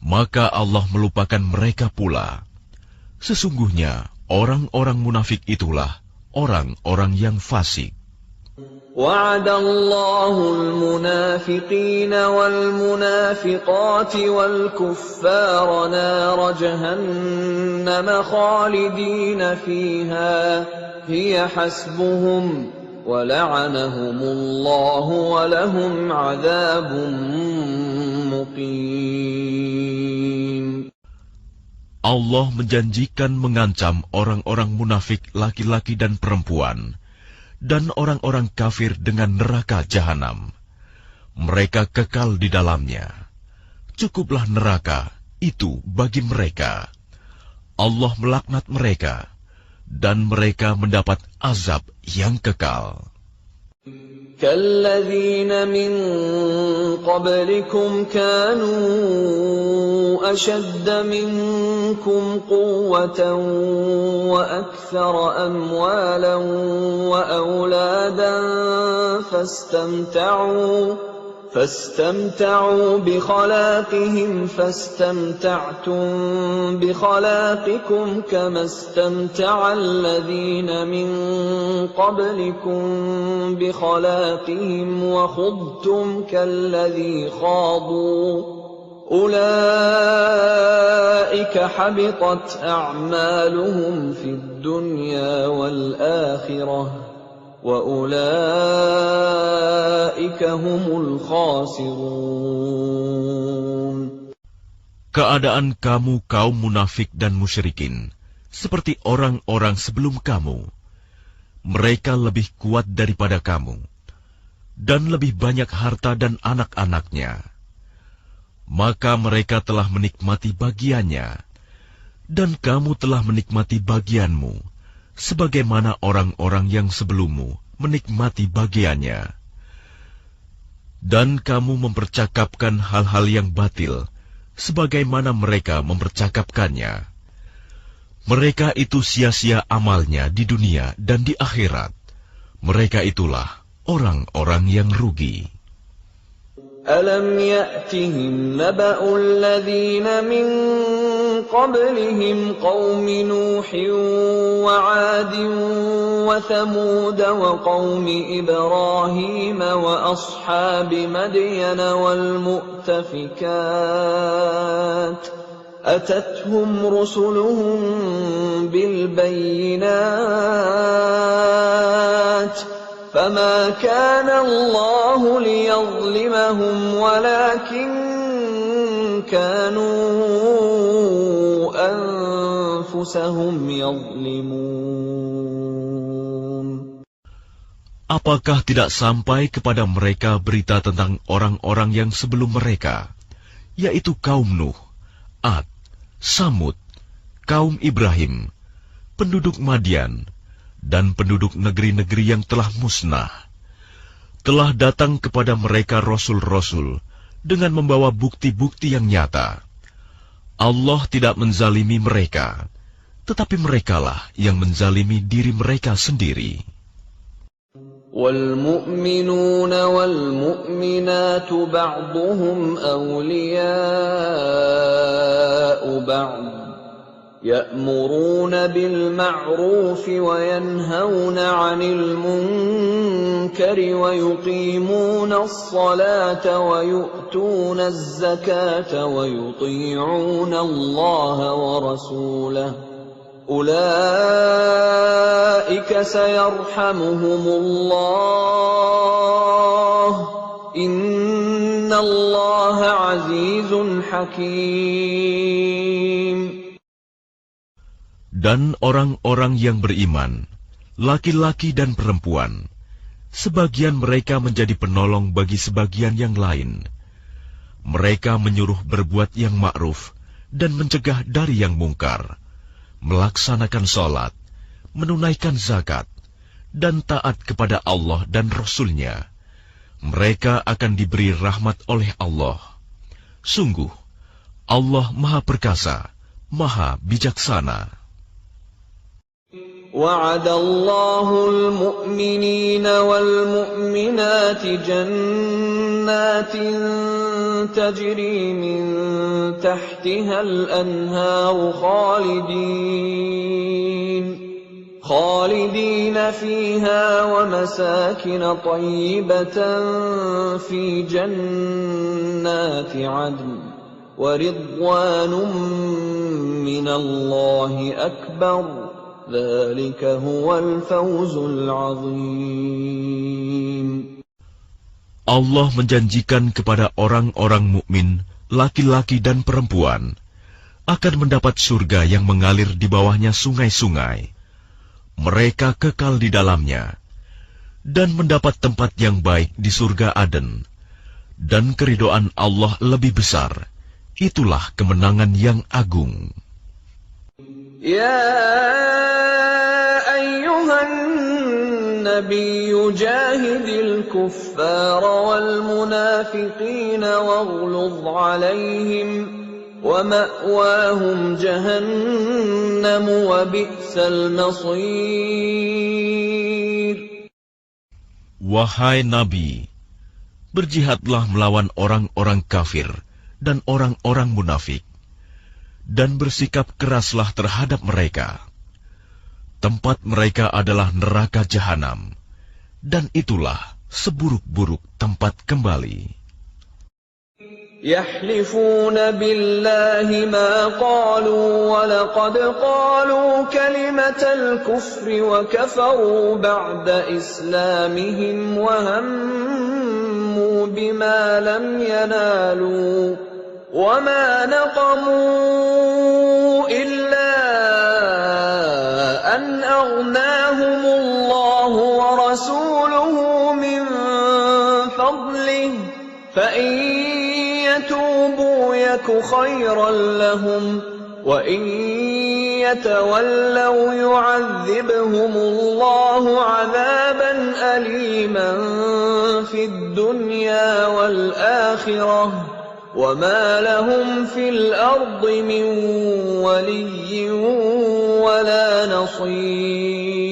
Maka Allah melupakan mereka pula. Sesungguhnya orang-orang munafik itulah orang-orang yang fasik. وعد الله المنافقين والمنافقات والكفار نار جهنم خالدين فيها هي حسبهم ولعنهم الله ولهم عذاب مقيم. Allah menjanjikan mengancam orang-orang munafik laki-laki dan perempuan dan orang-orang kafir dengan neraka jahanam. Mereka kekal di dalamnya. Cukuplah neraka itu bagi mereka. Allah melaknat mereka, dan mereka mendapat azab yang kekal. كالذين من قبلكم كانوا أشد منكم قوة وأكثر أموالا وأولادا فاستمتعوا بخلاقهم فاستمتعتم بخلاقكم كما استمتع الذين من قبلكم بخلاقهم وخضتم كالذي خاضوا أولئك حبطت أعمالهم في الدنيا والآخرة وَأُولَئِكَ هُمُ الْخَاسِرُونَ. Keadaan kamu kaum munafik dan musyrikin seperti orang-orang sebelum kamu. Mereka lebih kuat daripada kamu dan lebih banyak harta dan anak-anaknya. Maka mereka telah menikmati bagiannya dan kamu telah menikmati bagianmu, sebagaimana orang-orang yang sebelummu menikmati bagiannya. Dan kamu mempercakapkan hal-hal yang batil, sebagaimana mereka mempercakapkannya. Mereka itu sia-sia amalnya di dunia dan di akhirat. Mereka itulah orang-orang yang rugi. أَلَمْ يَأْتِهِمْ نَبَأُ الَّذِينَ مِنْ قَبْلِهِمْ قَوْمِ نُوحٍ وَعَادٍ وَثَمُودَ وَقَوْمِ إِبْرَاهِيمَ وَأَصْحَابِ مَدْيَنَ وَالْمُؤْتَفِكَاتِ أَتَتْهُمْ رُسُلُهُم بِالْبَيِّنَاتِ فَمَا كَانَ اللَّهُ لِيَظْلِمَهُمْ وَلَكِنْ كَانُوا أَنفُسَهُمْ يَظْلِمُونَ. Apakah tidak sampai kepada mereka berita tentang orang-orang yang sebelum mereka, yaitu kaum Nuh, Ad, Samud, kaum Ibrahim, penduduk Madian, dan penduduk negeri-negeri yang telah musnah. Telah datang kepada mereka rasul-rasul dengan membawa bukti-bukti yang nyata. Allah tidak menzalimi mereka, tetapi merekalah yang menzalimi diri mereka sendiri. وَالْمُؤْمِنُونَ وَالْمُؤْمِنَاتُ بَعْضُهُمْ أَوْلِيَاءُ بَعْضٍ يأمرون بالمعروف وينهون عن المنكر ويقيمون الصلاة ويؤتون الزكاة ويطيعون الله ورسوله أولئك سيرحمهم الله إن الله عزيز حكيم. Dan orang-orang yang beriman, laki-laki dan perempuan, sebagian mereka menjadi penolong bagi sebagian yang lain. Mereka menyuruh berbuat yang ma'ruf dan mencegah dari yang mungkar, melaksanakan sholat, menunaikan zakat, dan taat kepada Allah dan Rasul-Nya. Mereka akan diberi rahmat oleh Allah. Sungguh, Allah Maha Perkasa, Maha Bijaksana. وعد الله المؤمنين والمؤمنات جنات تجري من تحتها الأنهار خالدين فيها ومساكن طيبة في جنات عدن ورضوان من الله أكبر ذلك هو الفوز العظيم. Allah menjanjikan kepada orang-orang mukmin, laki-laki dan perempuan, akan mendapat surga yang mengalir di bawahnya sungai-sungai. Mereka kekal di dalamnya, dan mendapat tempat yang baik di surga Aden. Dan keridhaan Allah lebih besar. Itulah kemenangan yang agung. يا أيها النبي جاهد الكفار والمنافقين واغلظ عليهم ومأواهم جهنم وبئس المصير. Wahai Nabi, berjihadlah melawan orang-orang kafir dan orang-orang munafik, dan bersikap keraslah terhadap mereka. Tempat mereka adalah neraka jahanam, dan itulah seburuk-buruk tempat kembali. يحلفون بالله ما قالوا ولقد قالوا كلمة الكفر وكفروا بعد إسلامهم وهموا بما لم ينالوا وما نقموا إلا أن أغناهم الله ورسوله من فضله فإن يتوبوا يك خيرا لهم وإن يتولوا يعذبهم الله عذابا أليما في الدنيا والآخرة وما لهم في الأرض من ولي ولا نصير.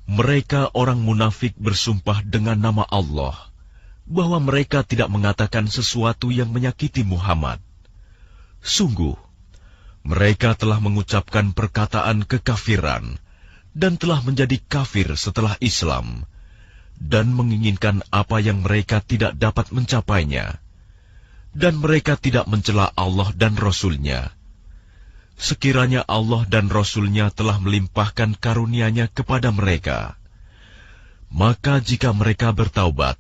Mereka orang munafik bersumpah dengan nama Allah bahwa mereka tidak mengatakan sesuatu yang menyakiti Muhammad. Sungguh, mereka telah mengucapkan perkataan kekafiran dan telah menjadi kafir setelah Islam, dan menginginkan apa yang mereka tidak dapat mencapainya, dan mereka tidak mencela Allah dan Rasul-Nya. Sekiranya Allah dan Rasul-Nya telah melimpahkan karunia-Nya kepada mereka, maka jika mereka bertaubat,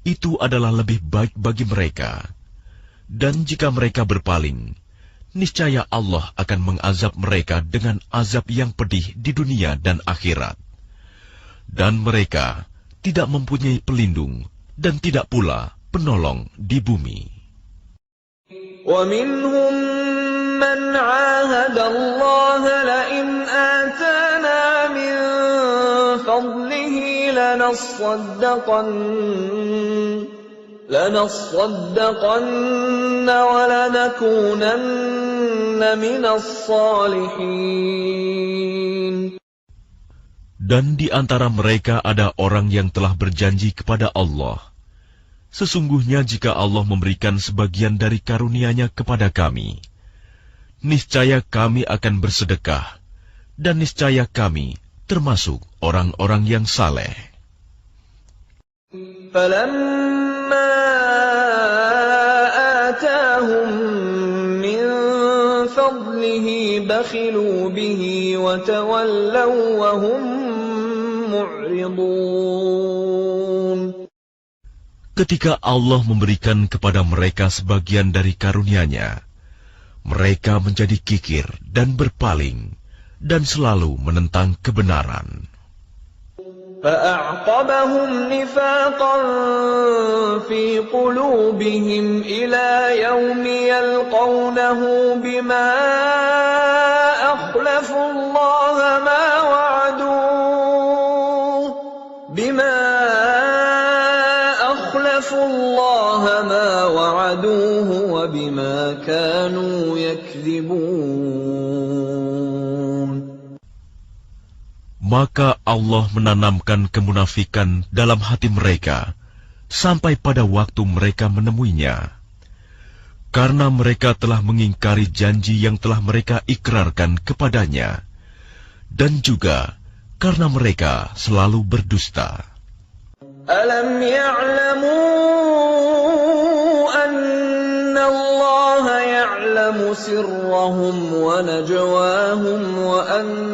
itu adalah lebih baik bagi mereka. Dan jika mereka berpaling, niscaya Allah akan mengazab mereka dengan azab yang pedih di dunia dan akhirat. Dan mereka tidak mempunyai pelindung dan tidak pula penolong di bumi. وَمِنْهُمْ مَنْ عَاهَدَ اللَّهَ لَئِنْ آتَانَا مِنْ فَضْلِهِ لَنَصَّدَّقَنَّ وَلَنَكُونَنَّ مِنَ الصَّالِحِينَ. Dan di antara mereka ada orang yang telah berjanji kepada Allah, sesungguhnya jika Allah memberikan sebagian dari karunia-Nya kepada kami, niscaya kami akan bersedekah, dan niscaya kami termasuk orang-orang yang saleh. فَلَمَّا آتَاهُم مِّن فَضْلِهِ بَخِلُوا بِهِ وَتَوَلَّوْا وَهُم مُّعْرِضُونَ. Ketika Allah memberikan kepada mereka sebagian dari karunia-Nya, mereka menjadi kikir dan berpaling, dan selalu menentang kebenaran. فَأَعْقَبَهُمْ نِفَاقًا فِي قُلُوبِهِمْ إِلَى يَوْمِ يَلْقَوْنَهُ بِمَا أَخْلَفُوا اللَّهَ مَا وَعَدُوهُ وَبِمَا كَانُوا يَكْذِبُونَ. Maka Allah menanamkan kemunafikan dalam hati mereka sampai pada waktu mereka menemuinya, karena mereka telah mengingkari janji yang telah mereka ikrarkan kepadanya, dan juga karena mereka selalu berdusta. Alam ya'lamu anna Allah ya'lamu sirrahum wa najwahum wa anna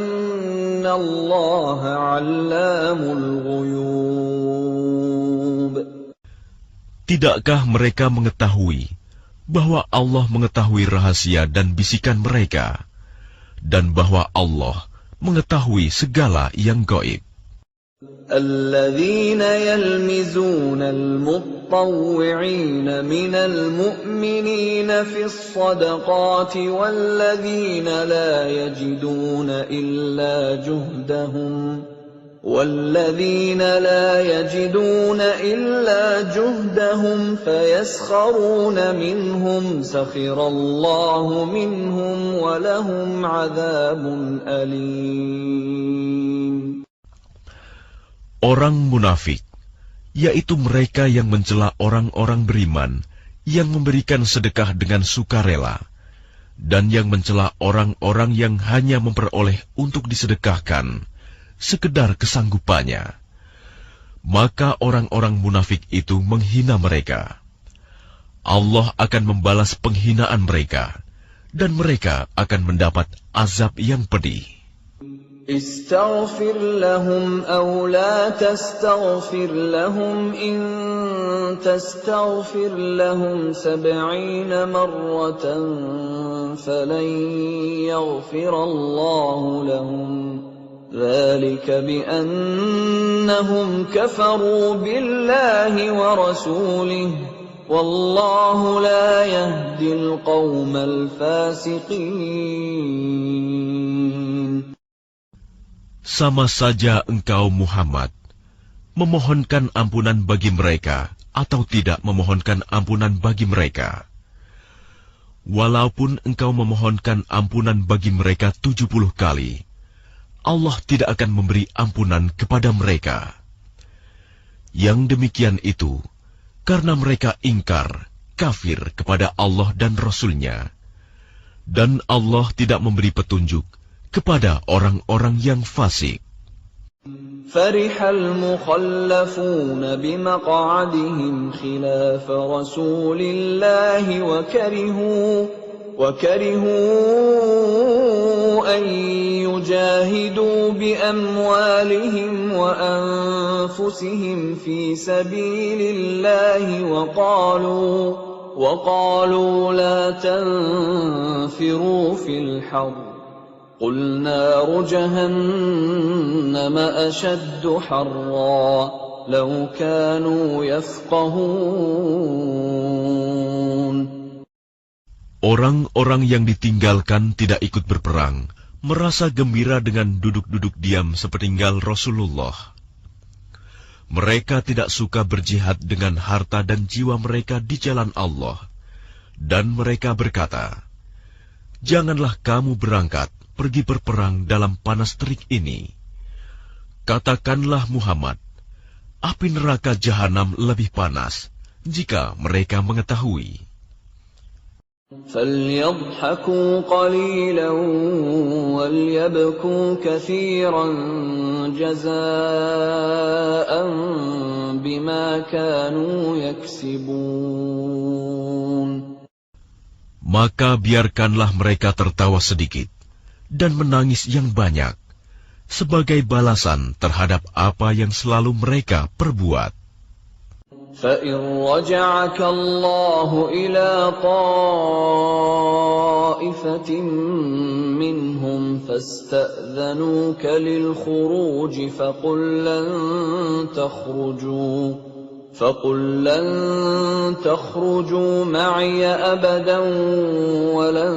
Allah 'allamul ghuyub. Tidakkah mereka mengetahui bahwa Allah mengetahui rahasia dan bisikan mereka, dan bahwa Allah mengetahui segala yang gaib? الذين يلمزون المطوعين من المؤمنين في الصدقات والذين لا يجدون إلا جهدهم فيسخرون منهم سخر الله منهم ولهم عذاب أليم. Orang munafik, yaitu mereka yang mencela orang-orang beriman yang memberikan sedekah dengan sukarela, dan yang mencela orang-orang yang hanya memperoleh untuk disedekahkan sekedar kesanggupannya. Maka orang-orang munafik itu menghina mereka. Allah akan membalas penghinaan mereka, dan mereka akan mendapat azab yang pedih. استغفر لهم أو لا تستغفر لهم إن تستغفر لهم 70 مرة فلن يغفر الله لهم ذلك بأنهم كفروا بالله ورسوله والله لا يهدي القوم الفاسقين. Sama saja engkau Muhammad memohonkan ampunan bagi mereka atau tidak memohonkan ampunan bagi mereka. Walaupun engkau memohonkan ampunan bagi mereka 70 kali, Allah tidak akan memberi ampunan kepada mereka. Yang demikian itu karena mereka ingkar, kafir kepada Allah dan Rasul-Nya, dan Allah tidak memberi petunjuk kepada orang-orang yang fasik. فرح المخلفون بمقعدهم خلاف رسول الله وكرهوا أن يجاهدوا بأموالهم وأنفسهم في سبيل الله وقالوا لا تنفروا في الحر قل نار جهنم أشد حرا لو كانوا يفقهون. Orang-orang yang ditinggalkan tidak ikut berperang merasa gembira dengan duduk-duduk diam sepeninggal Rasulullah. Mereka tidak suka berjihad dengan harta dan jiwa mereka di jalan Allah, dan mereka berkata, "Janganlah kamu berangkat pergi berperang dalam panas terik ini." Katakanlah Muhammad, api neraka jahanam lebih panas jika mereka mengetahui. فَلْيَضْحَكُوا قَلِيلًا وَلْيَبْكُوا كَثِيرًا جَزَاءً بِمَا كَانُوا يَكْسِبُونَ. Maka biarkanlah mereka tertawa sedikit dan menangis yang banyak sebagai balasan terhadap apa yang selalu mereka perbuat. فَإِنْ رَجَعَكَ اللَّهُ إِلَى طَائِفَةٍ مِّنْهُمْ فَاسْتَأْذَنُوكَ لِلْخُرُوجِ فَقُلْ لَنْ تَخْرُجُوا مَعِيَ أَبَدًا وَلَنْ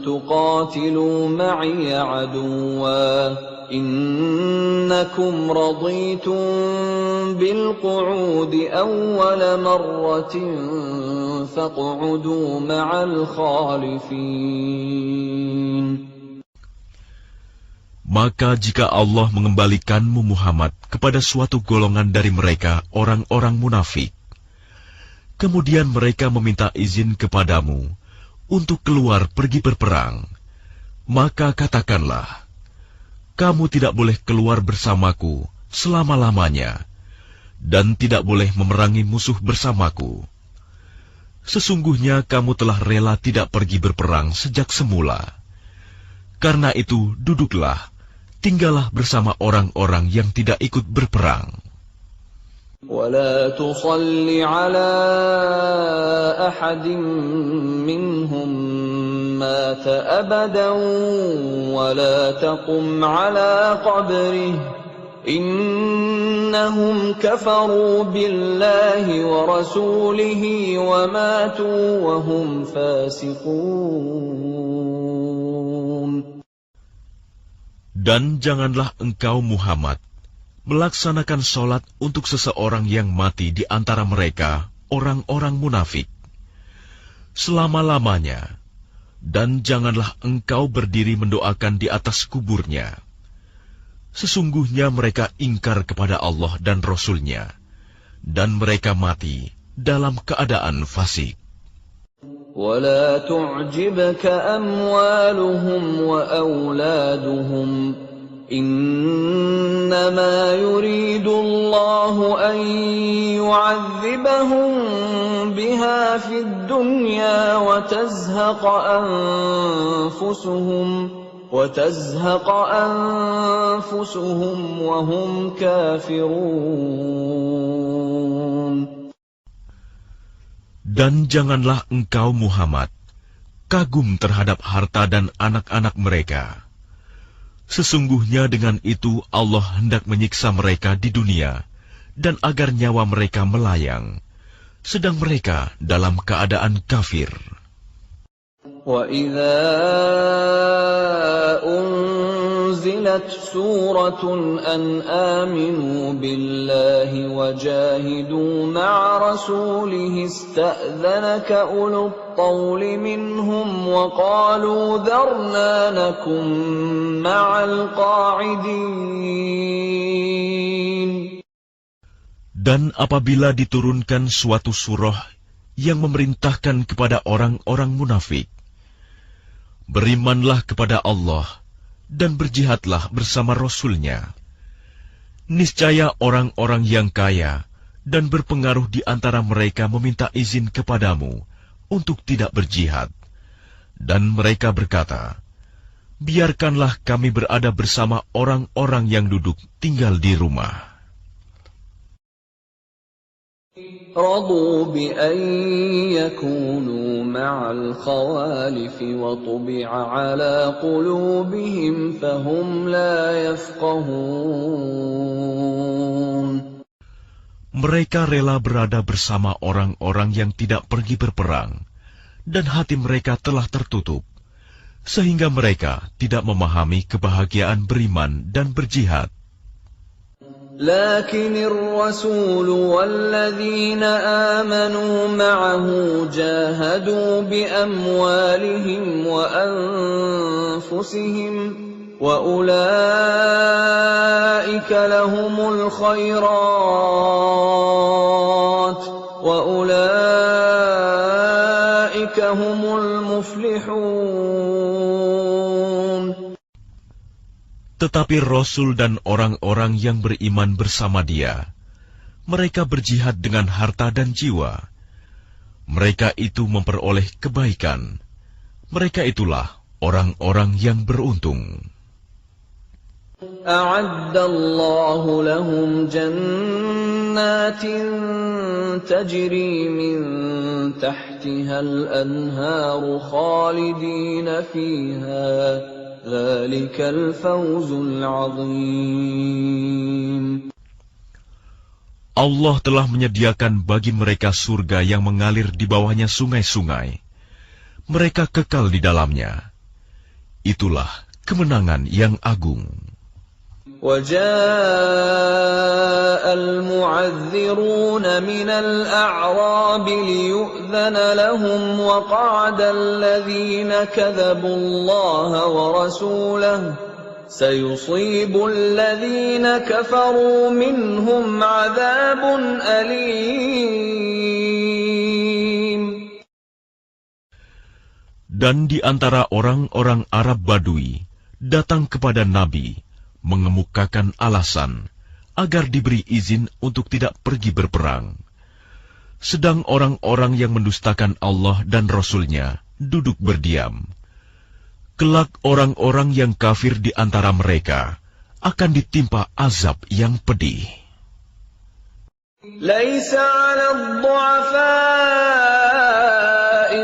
تُقَاتِلُوا مَعِيَ عَدُوًّا إِنَّكُمْ رَضِيتُمْ بِالْقُعُودِ أَوَّلَ مَرَّةٍ فَاقْعُدُوا مَعَ الْخَالِفِينَ. Maka jika Allah mengembalikanmu Muhammad kepada suatu golongan dari mereka, orang-orang munafik, kemudian mereka meminta izin kepadamu untuk keluar pergi berperang, maka katakanlah, kamu tidak boleh keluar bersamaku selama-lamanya, dan tidak boleh memerangi musuh bersamaku. Sesungguhnya kamu telah rela tidak pergi berperang sejak semula. Karena itu, duduklah, tinggallah bersama orang-orang yang tidak ikut berperang. وَلَا تُصَلِّ عَلَى أَحَدٍ مِّنْهُمْ مَاتَ أَبَدًا وَلَا تَقُمْ عَلَى قَبْرِهِ إِنَّهُمْ كَفَرُوا بِاللَّهِ وَرَسُولِهِ وَمَاتُوا وَهُمْ فَاسِقُونَ. Dan janganlah engkau Muhammad melaksanakan sholat untuk seseorang yang mati di antara mereka, orang-orang munafik, selama-lamanya, dan janganlah engkau berdiri mendoakan di atas kuburnya. Sesungguhnya mereka ingkar kepada Allah dan Rasul-Nya, dan mereka mati dalam keadaan fasik. وَلَا تُعْجِبْكَ أَمْوَالُهُمْ وَأَوْلَادُهُمْ إِنَّمَا يُرِيدُ اللَّهُ أَن يُعَذِّبَهُم بِهَا فِي الدُّنْيَا وَتَزْهَقَ أَنفُسُهُمْ وَهُمْ كَافِرُونَ. Dan janganlah engkau Muhammad kagum terhadap harta dan anak-anak mereka. Sesungguhnya dengan itu Allah hendak menyiksa mereka di dunia, dan agar nyawa mereka melayang, sedang mereka dalam keadaan kafir. وَإِذَا أُنزِلَتْ سُورَةٌ أَنْ آمِنُوا بِاللَّهِ وَجَاهِدُوا مَعَ رَسُولِهِ اسْتَأْذَنَكَ أُولُو الطَّوْلِ مِنْهُمْ وَقَالُوا ذَرْنَا نَكُن مَّعَ الْقَاعِدِينَ. Dan apabila diturunkan suatu surah yang memerintahkan kepada orang-orang munafik, berimanlah kepada Allah dan berjihadlah bersama Rasul-Nya. Niscaya orang-orang yang kaya dan berpengaruh di antara mereka meminta izin kepadamu untuk tidak berjihad. Dan mereka berkata, biarkanlah kami berada bersama orang-orang yang duduk tinggal di rumah. رَضُوا بِأَن يَكُونُوا مَعَ الْخَوَالِفِ وَطُبِعَ عَلَى قُلُوبِهِمْ فَهُمْ لَا يَفْقَهُونَ. Mereka rela berada bersama orang-orang yang tidak pergi berperang, dan hati mereka telah tertutup, sehingga mereka tidak memahami kebahagiaan beriman dan berjihad. لكن الرسول والذين آمنوا معه جاهدوا بأموالهم وأنفسهم وأولئك لهم الخيرات وأولئك أُولَئِكَ هُمُ الْمُفْلِحُونَ. Tetapi Rasul dan orang-orang yang beriman bersama dia, mereka berjihad dengan harta dan jiwa. Mereka itu memperoleh kebaikan. Mereka itulah orang-orang yang beruntung. أَعَدَّ اللَّهُ لَهُمْ جَنَّاتٍ تَجْرِي مِنْ تَحْتِهَا الْأَنْهَارُ خَالِدِينَ فِيهَا ذَلِكَ الْفَوْزُ الْعَظِيمُ. Allah telah menyediakan bagi mereka surga yang mengalir di bawahnya sungai-sungai. Mereka kekal di dalamnya. Itulah kemenangan yang agung. وَجَاءَ الْمُعَذِّرُونَ مِنَ الْأَعْرَابِ لِيُؤْذَنَ لَهُمْ وَقَعَدَ الَّذِينَ كَذَبُوا اللَّهَ وَرَسُولَهُ سَيُصِيبُ الَّذِينَ كَفَرُوا مِنْهُمْ عَذَابٌ أَلِيمٌ. Dan di antara orang-orang Arab Badui datang kepada Nabi, mengemukakan alasan agar diberi izin untuk tidak pergi berperang. Sedang orang-orang yang mendustakan Allah dan Rasul-Nya duduk berdiam. Kelak orang-orang yang kafir di antara mereka akan ditimpa azab yang pedih. لَيْسَ عَلَى الضُّعَفَاءِ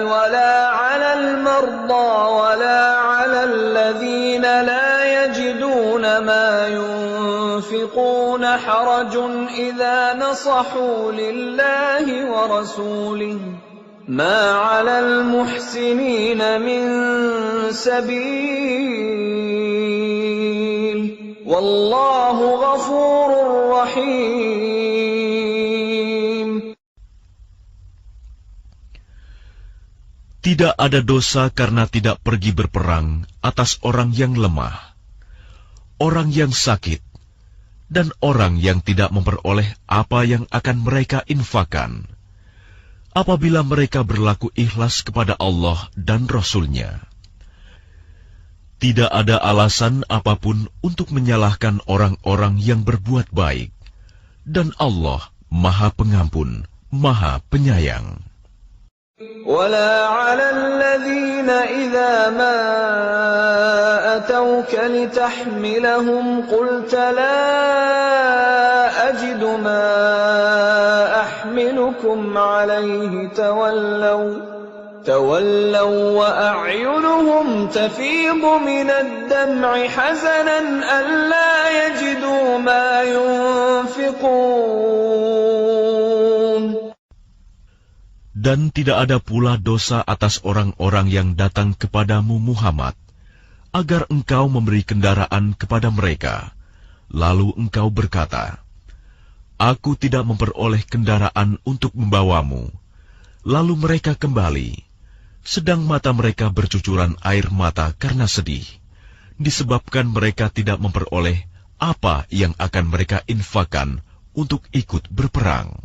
وَلَا عَلَى الْمَرْضَى وَلَا عَلَى الَّذِينَ لَا يَجِدُونَ مَا يُنْفِقُونَ حَرَجٌ إِذَا نَصَحُوا لِلَّهِ وَرَسُولِهِ مَا عَلَى الْمُحْسِنِينَ مِنْ سَبِيلٍ وَاللَّهُ غَفُورٌ رَحِيمٌ. Tidak ada dosa karena tidak pergi berperang atas orang yang lemah, orang yang sakit, dan orang yang tidak memperoleh apa yang akan mereka infakkan, apabila mereka berlaku ikhlas kepada Allah dan Rasul-Nya. Tidak ada alasan apapun untuk menyalahkan orang-orang yang berbuat baik, dan Allah Maha Pengampun, Maha Penyayang. وَلَا عَلَى الَّذِينَ إِذَا مَا أَتَوْكَ لِتَحْمِلَهُمْ قُلْتَ لَا أَجِدُ مَا أَحْمِلُكُمْ عَلَيْهِ تَوَلَّوْا وَأَعْيُنُهُمْ تَفِيضُ مِنَ الدَّمْعِ حَزَنًا أَلَّا يَجِدُوا مَا يُنْفِقُونَ. Dan tidak ada pula dosa atas orang-orang yang datang kepadamu Muhammad, agar engkau memberi kendaraan kepada mereka. Lalu engkau berkata, "Aku tidak memperoleh kendaraan untuk membawamu." Lalu mereka kembali, sedang mata mereka bercucuran air mata karena sedih, disebabkan mereka tidak memperoleh apa yang akan mereka infakkan untuk ikut berperang.